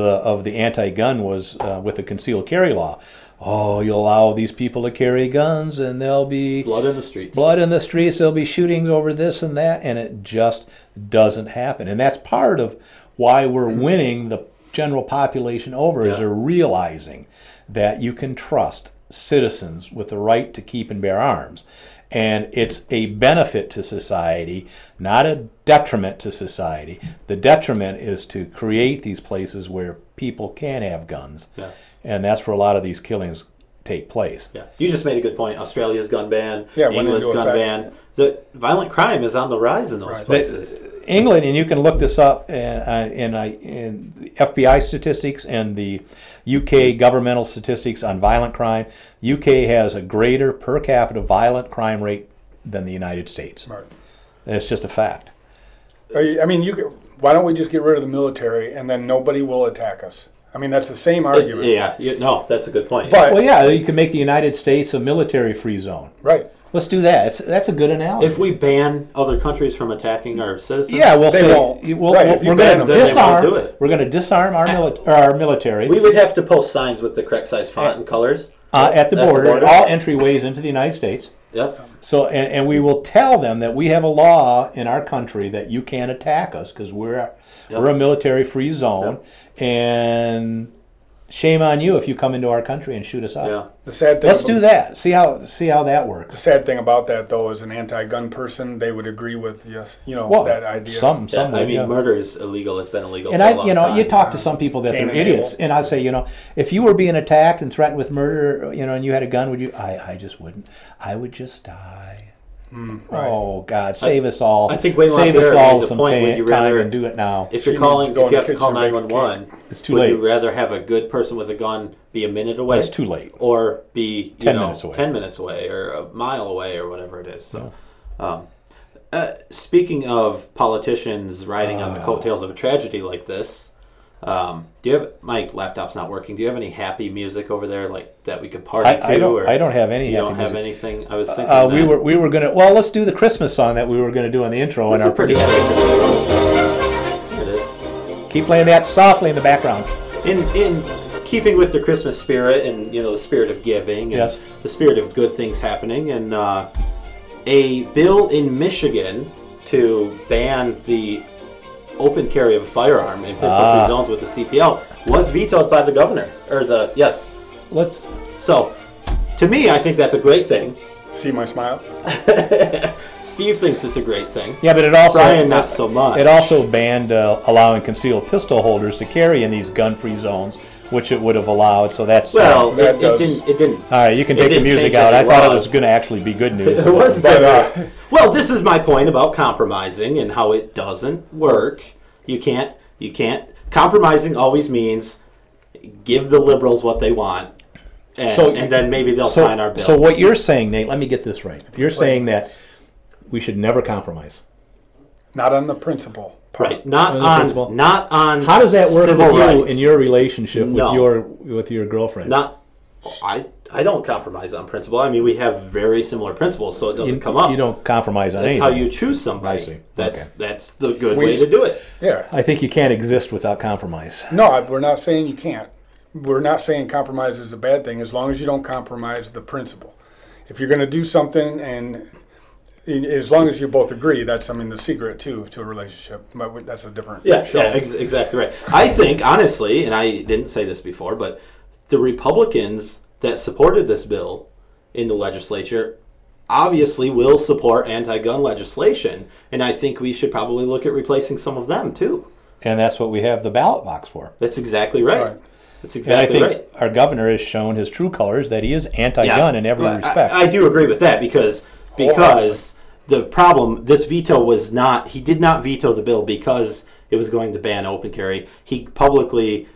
the anti-gun was with the concealed carry law. Oh, you'll allow these people to carry guns, and there'll be blood in the streets. There'll be shootings over this and that, and it just doesn't happen. And that's part of why we're winning the general population over, is they're realizing that you can trust citizens with the right to keep and bear arms. And it's a benefit to society, not a detriment to society. The detriment is to create these places where people can have guns. Yeah. And that's where a lot of these killings take place. Yeah, you just made a good point. Australia's gun ban, England's gun ban. The violent crime is on the rise in those places. England, and you can look this up in FBI statistics and the UK governmental statistics on violent crime. UK has a greater per capita violent crime rate than the United States. Right. It's just a fact. I mean, why don't we just get rid of the military and then nobody will attack us? I mean, that's the same argument. That's a good point. But, you can make the United States a military-free zone. Right. Let's do that. That's a good analogy. If we ban other countries from attacking our citizens, we'll say we're going to disarm. We're going to disarm our military. We would have to post signs with the correct size font and colors at the border, at all entryways into the United States. Yep. So, and we will tell them that we have a law in our country that you can't attack us because we're a military-free zone, and shame on you if you come into our country and shoot us up. Yeah. The sad thing. Let's do that. See how that works. The sad thing about that, though, as an anti-gun person, they would agree with that idea. Some I mean, yeah. murder is illegal. It's been illegal and for a long time. you talk to some people that they're idiots, and I say, if you were being attacked and threatened with murder, and you had a gun, would you? I just wouldn't. I would just die. Right. Oh God, save us all! I think Wayne save us all some time and do it now. If you're calling, if you have to call 911, it's too late. Would you rather have a good person with a gun be a minute away? It's too late. Or be 10 minutes away. 10 minutes away, or a mile away, or whatever it is. So, speaking of politicians riding on the coattails of a tragedy like this. Do you have my laptop's not working? Do you have any happy music over there, like that we could party to? I don't have any. You happy don't have music. anything. I was thinking we were gonna. Well, let's do the Christmas song that we were gonna do on the intro. It's and a pretty happy Christmas song. It is. Keep playing that softly in the background. In keeping with the Christmas spirit and the spirit of giving and the spirit of good things happening, and a bill in Michigan to ban the open carry of a firearm in pistol-free zones with the CPL was vetoed by the governor. So, to me, I think that's a great thing. See my smile? Steve thinks it's a great thing. Yeah, but it also Brian not so much. It also banned allowing concealed pistol holders to carry in these gun-free zones, which it would have allowed. So that's it didn't. All right, you can take the music out. I thought it was going to actually be good news. It was good news. Well, this is my point about compromising and how it doesn't work. You can't. Compromising always means give the liberals what they want, and then maybe they'll sign our bill. So what you're saying, Nate? Let me get this right. You're saying that we should never compromise. Not on the principle. Right. Not on. How does that work with you rights. in your relationship with your girlfriend? I don't compromise on principle. I mean, we have very similar principles, so it doesn't come up. You don't compromise on anything. That's how you choose somebody. I see. That's the good way to do it. Yeah. I think you can't exist without compromise. No, we're not saying you can't. We're not saying compromise is a bad thing as long as you don't compromise the principle. If you're going to do something and as long as you both agree, that's the secret to a relationship. But that's a different show. Yeah, exactly right. I think, honestly, and I didn't say this before, but the Republicans that supported this bill in the legislature obviously will support anti-gun legislation, and I think we should probably look at replacing some of them too. And that's what we have the ballot box for. That's exactly right. That's exactly right. And I think our governor has shown his true colors that he is anti-gun in every respect. I do agree with that because the problem, this veto was not, he did not veto the bill because it was going to ban open carry. He publicly,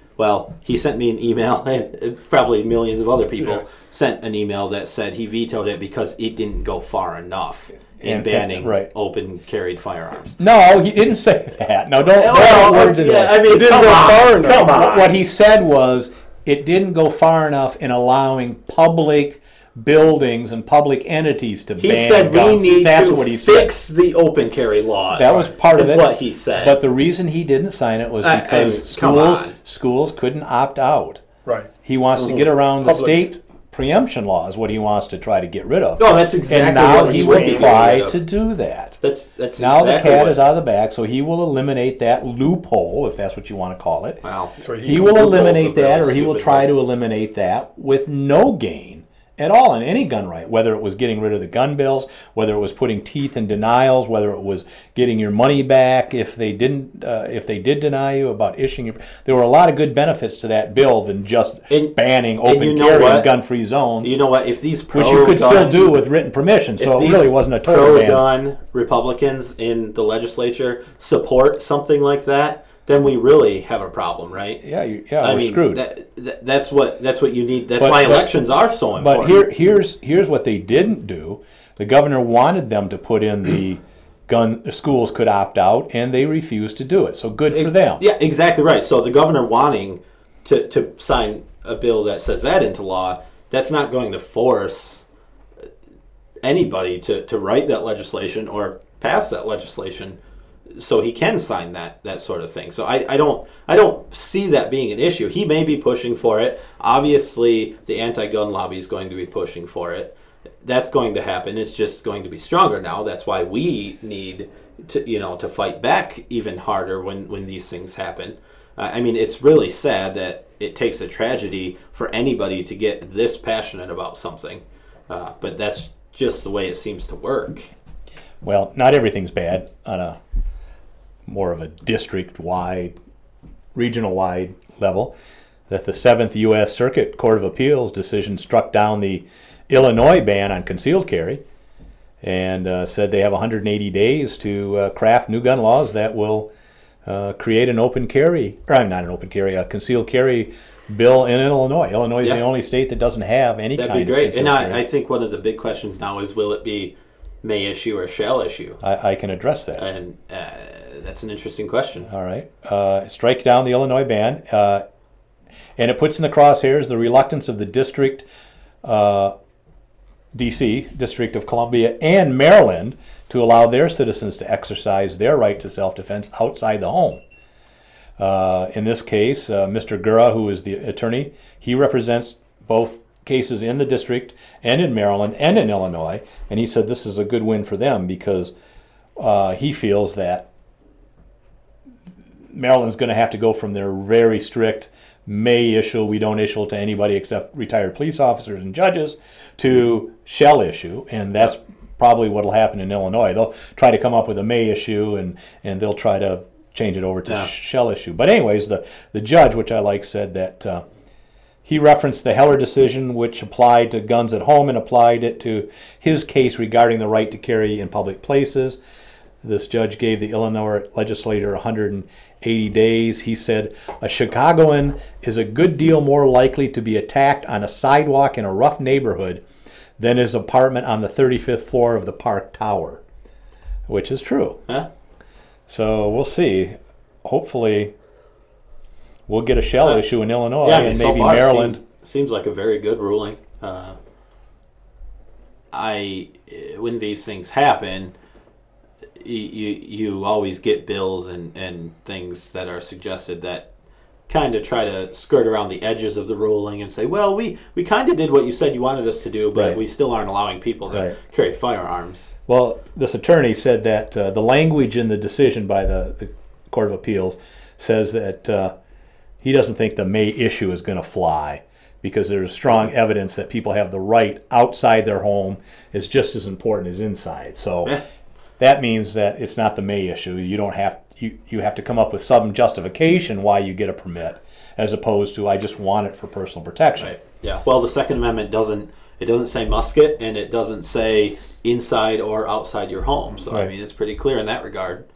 he sent me an email, and probably millions of other people sent an email that said he vetoed it because it didn't go far enough in banning open carried firearms. No, he didn't say that. No, don't put words in there. I mean, it didn't go far enough. Come on. What he said was it didn't go far enough in allowing public buildings and public entities to ban guns. He said we need to fix the open carry laws. That was part of it. That's what he said. But the reason he didn't sign it was because schools couldn't opt out. Right. He wants to get around the state preemption law is what he wants to try to get rid of. No, that's exactly and now what he will try to do that. That's now exactly the cat is out of the bag, so he will eliminate that loophole, if that's what you want to call it. Wow. He will eliminate that, or he will try to eliminate that with no gain at all in any gun right, whether it was getting rid of the gun bills, whether it was putting teeth in denials, whether it was getting your money back if they did deny you about issuing your. There were a lot of good benefits to that bill than just banning open carry in gun-free zones. You know what? If these which you could still do with written permission, so it really wasn't a total ban. Pro-gun Republicans in the legislature support something like that, then we really have a problem, right? Yeah, we're screwed. That's what you need. That's why elections are so important. But here's what they didn't do. The governor wanted them to put in the schools could opt out, and they refused to do it. So good for them. Yeah, exactly right. So the governor wanting to sign a bill that says that into law, that's not going to force anybody to write that legislation or pass that legislation. So he can sign that sort of thing. So I don't see that being an issue. He may be pushing for it. Obviously, the anti-gun lobby is going to be pushing for it. That's going to happen. It's just going to be stronger now. That's why we need to fight back even harder when these things happen. I mean, it's really sad that it takes a tragedy for anybody to get this passionate about something, but that's just the way it seems to work. Well, not everything's bad on a more of a district-wide, regional-wide level. That the 7th U.S. Circuit Court of Appeals decision struck down the Illinois ban on concealed carry and said they have 180 days to craft new gun laws that will create an open carry, or not an open carry, a concealed carry bill in Illinois. Illinois is the only state that doesn't have any kind of concealed carry. That'd be great. And I think one of the big questions now is, will it be may issue or shall issue? I can address that. And that's an interesting question. All right. Strike down the Illinois ban. And it puts in the crosshairs the reluctance of the District, D.C., District of Columbia, and Maryland to allow their citizens to exercise their right to self-defense outside the home. In this case, Mr. Gura, who is the attorney, he represents both cases in the district and in Maryland and in Illinois, and he said this is a good win for them because he feels that Maryland's going to have to go from their very strict may issue, we don't issue to anybody except retired police officers and judges, to shall issue, and that's probably what will happen in Illinois. They'll try to come up with a may issue, and they'll try to change it over to shall issue. But anyways, the judge, which I like, said that he referenced the Heller decision, which applied to guns at home and applied it to his case regarding the right to carry in public places. This judge gave the Illinois legislature 180 days. He said, a Chicagoan is a good deal more likely to be attacked on a sidewalk in a rough neighborhood than his apartment on the 35th floor of the Park Tower, which is true. Huh? So we'll see. Hopefully we'll get a shell issue in Illinois and so maybe Maryland. Seems like a very good ruling. When these things happen, you always get bills and things that are suggested that kind of try to skirt around the edges of the ruling and say, well, we kind of did what you said you wanted us to do, but we still aren't allowing people to carry firearms. Well, this attorney said that the language in the decision by the Court of Appeals says that he doesn't think the may issue is going to fly because there's strong evidence that people have the right outside their home is just as important as inside. So that means that it's not the may issue. You don't have you have to come up with some justification why you get a permit, as opposed to I just want it for personal protection. Right. Yeah. Well, the Second Amendment doesn't say musket, and it doesn't say inside or outside your home. So I mean, it's pretty clear in that regard.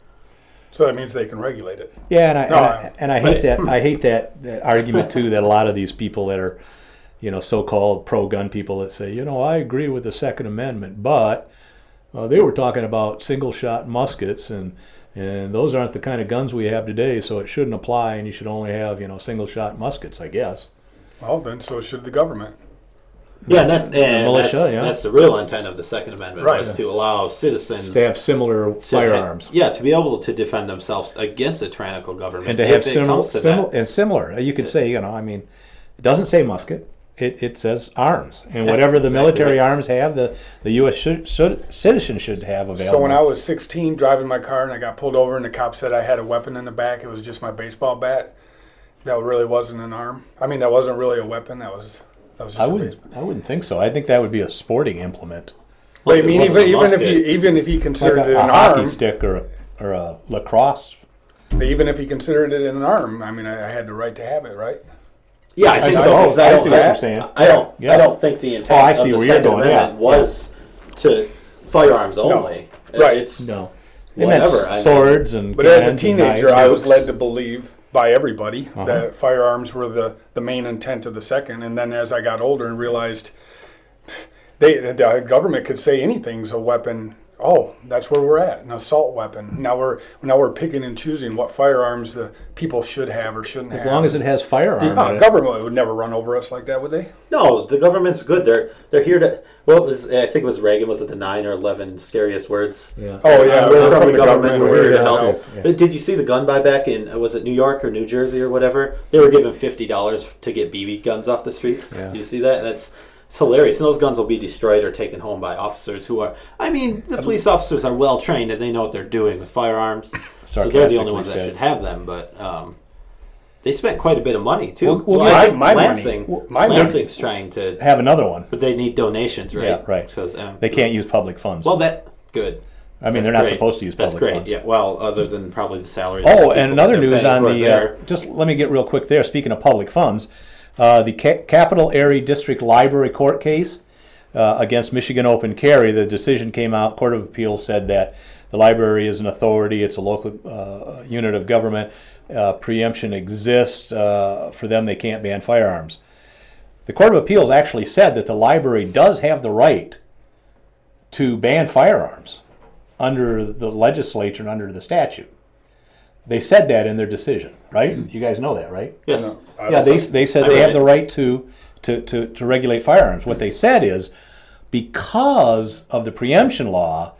So that means they can regulate it. Yeah, and I hate that. I hate that argument too. That a lot of these people that are, so-called pro-gun people that say, I agree with the Second Amendment, but they were talking about single-shot muskets, and those aren't the kind of guns we have today, so it shouldn't apply, and you should only have, single-shot muskets, I guess. Well, then so should the government. Yeah, and that's the real intent of the Second Amendment, was to allow citizens to have similar firearms. To be able to defend themselves against a tyrannical government. And to have similar. You could say, it doesn't say musket. It says arms, and whatever the military arms have, the U.S. citizen should have available. So when I was 16, driving my car, and I got pulled over, and the cop said I had a weapon in the back, it was just my baseball bat. That really wasn't an arm. I mean, that wasn't really a weapon. That was just a baseball. I wouldn't think so. I think that would be a sporting implement. Well, I mean, even if you considered like it an hockey arm, stick or a lacrosse. Even if you considered it an arm, I mean, I had the right to have it, right? Yeah, I think so. I see what you're saying. I don't think the intent of the Second Amendment was to firearms only. No. Right. It's whatever. Swords and. But as a teenager, I was led to believe by everybody that firearms were the main intent of the Second. And then as I got older and realized the government could say anything's a weapon. Oh, that's where we're at, an assault weapon. Now we're picking and choosing what firearms the people should have or shouldn't have. As long as it has firearms. The government would never run over us like that, would they? No, the government's good. They're here to. Well, I think it was Reagan. Was it the 9 or 11 scariest words? Yeah. Oh yeah, we're from the government. We're here to help. Yeah. Did you see the gun buyback in? Was it New York or New Jersey or whatever? They were giving $50 to get BB guns off the streets. Yeah. Did you see that? It's hilarious. And those guns will be destroyed or taken home by officers who are, the police officers are well trained and they know what they're doing with firearms. So they're the only ones that should have them. But they spent quite a bit of money, too. Lansing's trying to have another one. But they need donations, right? Yeah, right. So, they can't use public funds. Well, good. They're not supposed to use public funds. Yeah, well, other than probably the salaries. Oh, and another news on the, just let me get real quick there. Speaking of public funds, the Capital Area District Library court case against Michigan Open Carry, the decision came out, Court of Appeals said that the library is an authority, it's a local unit of government, preemption exists, for them they can't ban firearms. The Court of Appeals actually said that the library does have the right to ban firearms under the legislature and under the statute. They said that in their decision, right? You guys know that, right? Yes. Yeah, they said they have the right to regulate firearms. What they said is because of the preemption law,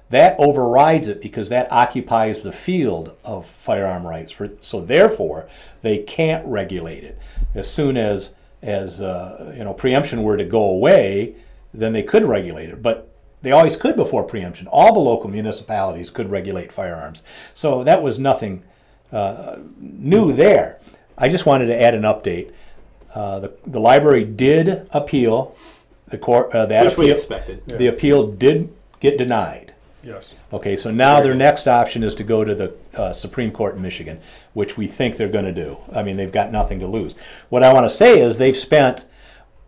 that overrides it because that occupies the field of firearm rights. So therefore, they can't regulate it. As soon as preemption were to go away, then they could regulate it. But they always could before preemption. All the local municipalities could regulate firearms. So that was nothing new there. I just wanted to add an update. The library did appeal the court. Which we expected. The appeal did get denied. Yes. Okay, so now their next option is to go to the Supreme Court in Michigan, which we think they're going to do. They've got nothing to lose. What I want to say is they've spent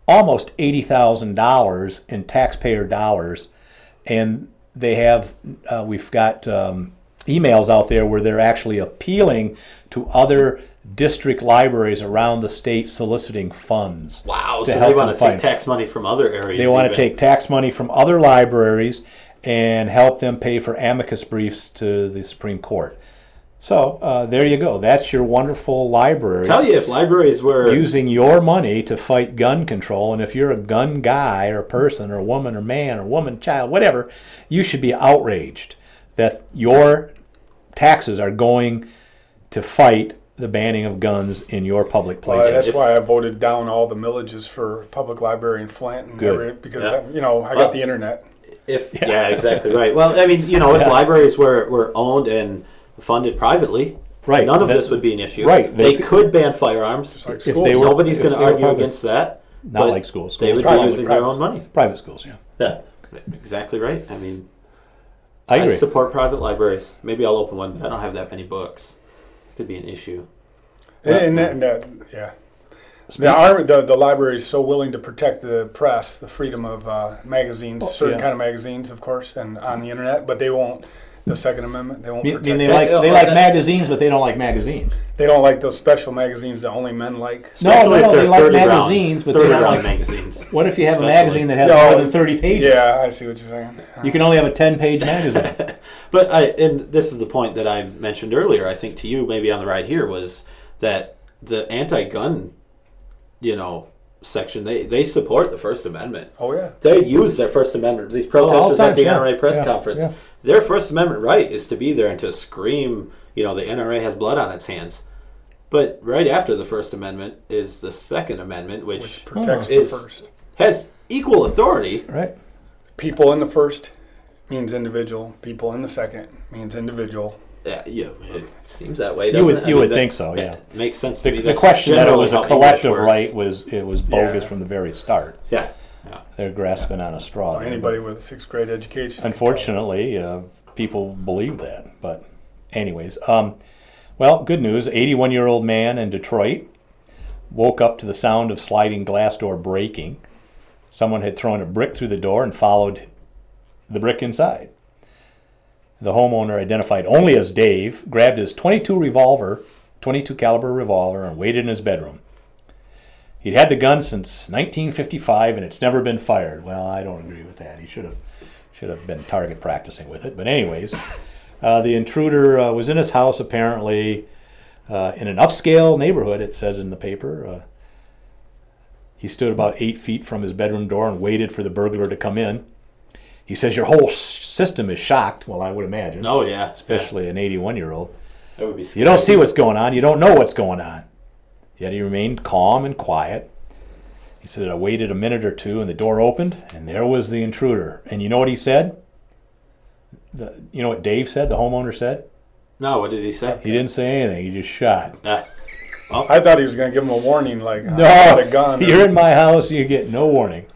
almost $80,000 in taxpayer dollars, and they have, we've got emails out there where they're actually appealing to other district libraries around the state soliciting funds. Wow, so they want to take tax money from other areas. They want to take tax money from other libraries and help them pay for amicus briefs to the Supreme Court. So there you go. That's your wonderful library. Tell you if libraries were using your money to fight gun control, and if you're a gun guy or person or woman or man or woman, child, whatever, you should be outraged that your taxes are going to fight the banning of guns in your public places. Well, that's why I voted down all the millages for public library in Flint and because I got the internet. Yeah, exactly right. Well, if libraries were owned and funded privately, right, none of this would be an issue. Right, they could ban firearms. Just like if schools. Nobody's going to argue against that. Not like schools. They would be using their own money. Private schools, yeah. Yeah, exactly right. I agree. I support private libraries. Maybe I'll open one, but I don't have that many books. It could be an issue. Yeah. The library is so willing to protect the press, the freedom of magazines, certain kind of magazines, of course, and on the internet, but they won't. The Second Amendment, they won't protect. They like magazines, but they don't like magazines. They don't like those special magazines that only men like. No, they like magazines, but they don't like magazines. What if you have a magazine that has more than 30 pages? Yeah, I see what you're saying. You can only have a 10-page magazine. And this is the point that I mentioned earlier, I think to you, maybe on the ride here, was that the anti-gun, section, they support the First Amendment. Oh, yeah. They use their First Amendment. These protesters at the NRA press conference, their First Amendment right is to be there and to scream, the NRA has blood on its hands. But right after the First Amendment is the Second Amendment, which protects the first. Has equal authority. Right. People in the first means individual. People in the second means individual. Yeah, it seems that way, doesn't it? You would think so, yeah. It makes sense to me. The question that it was a collective right was bogus from the very start. Yeah. They're grasping on a straw. Anybody with a 6th grade education. Unfortunately, people believe that. But anyways, good news. 81-year-old man in Detroit woke up to the sound of sliding glass door breaking. Someone had thrown a brick through the door and followed the brick inside. The homeowner, identified only as Dave, grabbed his .22 caliber revolver and waited in his bedroom. He'd had the gun since 1955 and it's never been fired. Well, I don't agree with that. He should have been target practicing with it. But anyways, the intruder was in his house apparently in an upscale neighborhood, it says in the paper. He stood about 8 feet from his bedroom door and waited for the burglar to come in. He says your whole system is shocked. Well, I would imagine. Oh, yeah. Especially an 81-year-old. That would be scary. You don't see what's going on. You don't know what's going on. Yet he remained calm and quiet. He said, I waited a minute or two, and the door opened, and there was the intruder. And you know what he said? You know what Dave said, the homeowner said? No, what did he say? He didn't say anything. He just shot. Well, I thought he was going to give him a warning, like, no, I got a gun. You're in my house, you get no warning.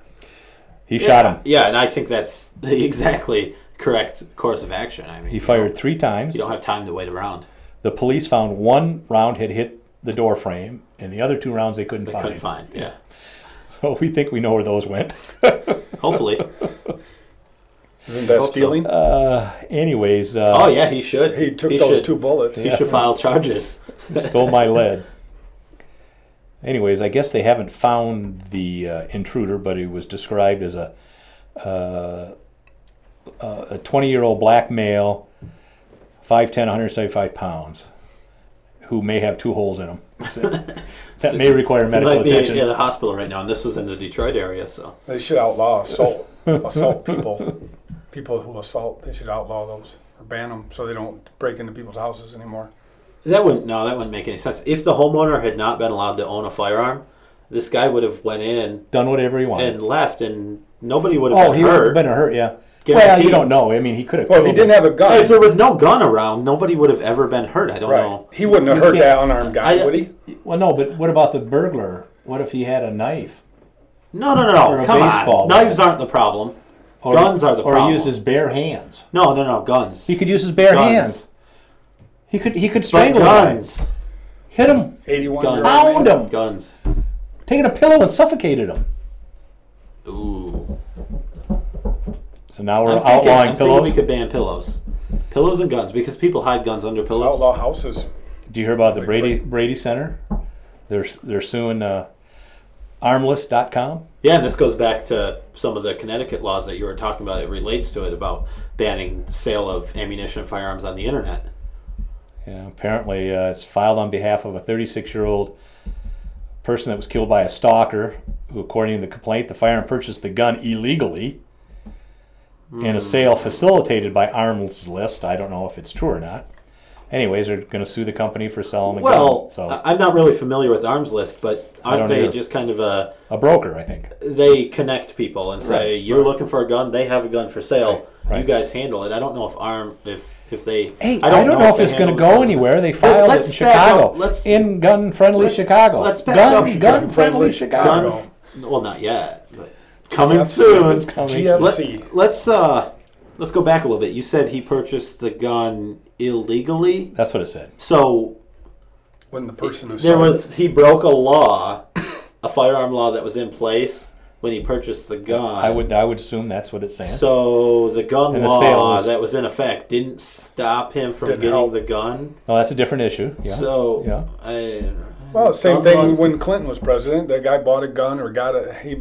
He shot him. Yeah, and I think that's the exactly correct course of action. I mean, he fired 3 times. You don't have time to wait around. The police found 1 round had hit the door frame, and the other 2 rounds they couldn't find. Yeah. So we think we know where those went. Hopefully. Isn't that stealing? Anyways. Oh, yeah, he should. He took those 2 bullets. He should file charges. Stole my lead. Anyways, I guess they haven't found the intruder, but he was described as a 20-year-old black male, 5'10", 175 pounds, who may have 2 holes in him. That may require medical attention. He might be at the hospital right now, and this was in the Detroit area. So they should outlaw assault people. People who assault, they should outlaw those or ban them so they don't break into people's houses anymore. That wouldn't make any sense. If the homeowner had not been allowed to own a firearm, this guy would have went in, done whatever he wanted, and left, and nobody would have been hurt. Oh, he would have been hurt, yeah. Guaranteed. Well, you don't know. I mean, he could have. Well, if he didn't have a gun. If there was no gun around, nobody would have ever been hurt. I don't know. He wouldn't have hurt that unarmed guy, would he? Well, no, but what about the burglar? What if he had a knife? No. Or a Come baseball on. Knives aren't the problem. Guns are the problem. Or he used his bare hands. No, guns. He could use his bare hands. He could strangle guns. Hit him. 81. Pound him. Guns. Taking a pillow and suffocated him. Ooh. So now we're outlawing pillows. We could ban pillows. Pillows and guns, because people hide guns under pillows. Outlaw houses. Do you hear about the Brady Center? They're suing armless.com. Yeah, and this goes back to some of the Connecticut laws that you were talking about. It relates to it about banning sale of ammunition and firearms on the internet. Yeah, apparently it's filed on behalf of a 36-year-old person that was killed by a stalker who, according to the complaint, the firearm purchased the gun illegally in a sale facilitated by Arms List. I don't know if it's true or not. Anyways, they're going to sue the company for selling the gun. Well, so I'm not really familiar with Arms List, but aren't they just kind of a broker, I think. They connect people and say, you're looking for a gun, they have a gun for sale. Right. You guys handle it. I don't know if they... Hey, I don't know if it's going to go anywhere. They filed it in Chicago. In gun-friendly Chicago. Let's back up. Gun-friendly Chicago. Well, not yet, but coming soon. GFC. Let's go back a little bit. You said he purchased the gun illegally? That's what it said. So when the person he broke a law, a firearm law that was in place when he purchased the gun. I would assume that's what it's saying. So the gun law that was in effect didn't stop him from getting the gun. Well, that's a different issue. Yeah. So well, same thing when Clinton was president. That guy bought a gun or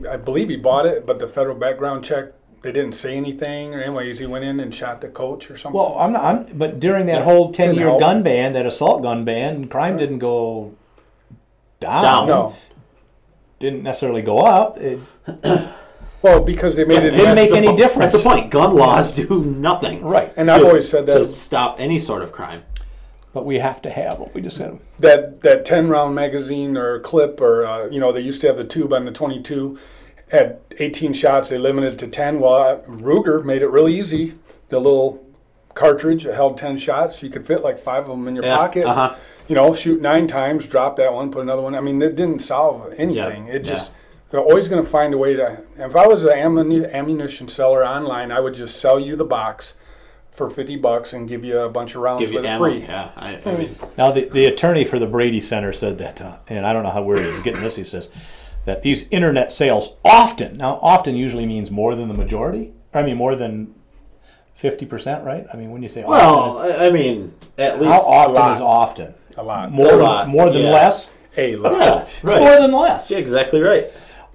I believe he bought it, but the federal background check, they didn't say anything. Or anyways, he went in and shot the coach or something. Well, but during that whole 10-year gun ban, that assault gun ban, crime didn't go down. No. Didn't necessarily go up. Well, because they made it didn't make any difference. That's the point. Gun laws do nothing. Right. And I've always said that to stop any sort of crime. But we have to have what we just said. That 10-round magazine or clip or they used to have the tube on the 22 had 18 shots. They limited it to 10. Well, Ruger made it really easy. The little cartridge held 10 shots. You could fit like 5 of them in your pocket. Shoot 9 times, drop that one, put another one. I mean, it didn't solve anything. It just, they're always going to find a way to. If I was an ammunition seller online, I would just sell you the box for $50 and give you a bunch of rounds with it free. Yeah, I mean. Now, the attorney for the Brady Center said that, and I don't know where he's getting this. He says that these internet sales often usually means more than the majority. I mean, more than 50%, right? I mean, when you say often, I mean, at least how often is often? A lot. More than less? A lot. Yeah, it's more than less. Yeah, exactly right.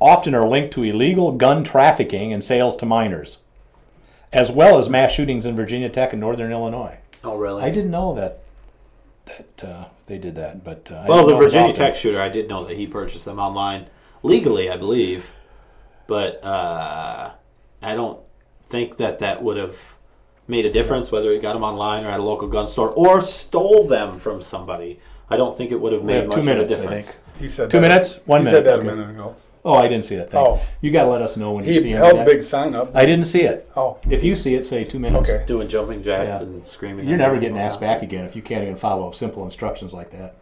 Often are linked to illegal gun trafficking and sales to minors, as well as mass shootings in Virginia Tech and Northern Illinois. Oh, really? I didn't know that they did that, but the Virginia Tech shooter, I did know that he purchased them online legally, I believe, but I don't think that would have made a difference whether he got them online or at a local gun store or stole them from somebody. I don't think it would have made much of a difference. I think. He said 2 minutes? 1 minute. He said that a minute ago. Oh, I didn't see that thing. Oh. You got to let us know when you He see him. held a big sign up. I didn't see it. Oh. If you see it, say 2 minutes. Okay. Doing jumping jacks and screaming. You're never getting asked back again if you can't even follow simple instructions like that.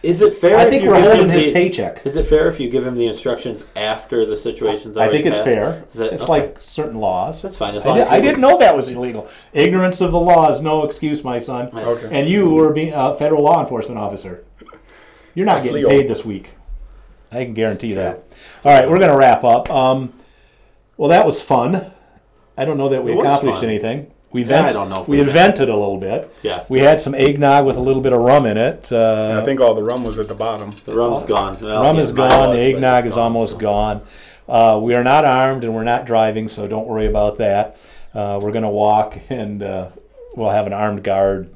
Is it fair? I think we're holding his paycheck. Is it fair if you give him the instructions after the situation's already I think it's passed? fair. Is It's like certain laws. That's fine. I didn't know that was illegal. Ignorance of the law is no excuse, my son. Okay. And you were being a federal law enforcement officer. You're not getting paid this week. I can guarantee that. All right, we're going to wrap up. Well, that was fun. I don't know that we accomplished anything. We invented a little bit. Yeah. We had some eggnog with a little bit of rum in it. I think all the rum was at the bottom. The rum's gone. Well, rum is gone. The eggnog is almost gone. We are not armed and we're not driving, so don't worry about that. We're going to walk and we'll have an armed guard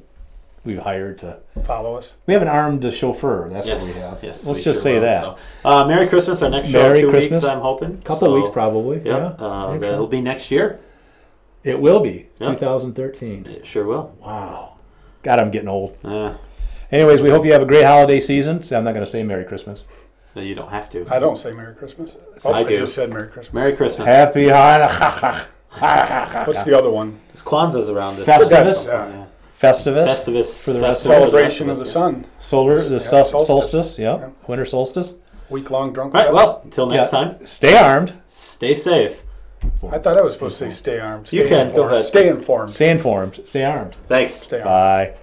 we've hired to follow us. We have an armed chauffeur. That's what we have. Yes, let's just say that. So. Merry Christmas. Our next show in 2 weeks, I'm hoping. Couple weeks probably. Yeah. That'll be next year. It will be. 2013. It sure will. Wow. God, I'm getting old. Anyways, we hope you have a great holiday season. So I'm not going to say Merry Christmas. No, you don't have to. I don't say Merry Christmas. I do. I just said Merry Christmas. Merry Christmas. Happy Hanukkah. What's the other one? Kwanzaa's around this. Festivus. Yeah. Festivus for the rest celebration of the sun. Solstice. Yeah. Winter solstice. Week-long drunk. All right. Well, until next time. Stay armed. Stay safe. I thought I was supposed to say stay armed. You can. Go ahead. Stay informed. Stay informed. Stay armed. Thanks. Stay armed. Bye.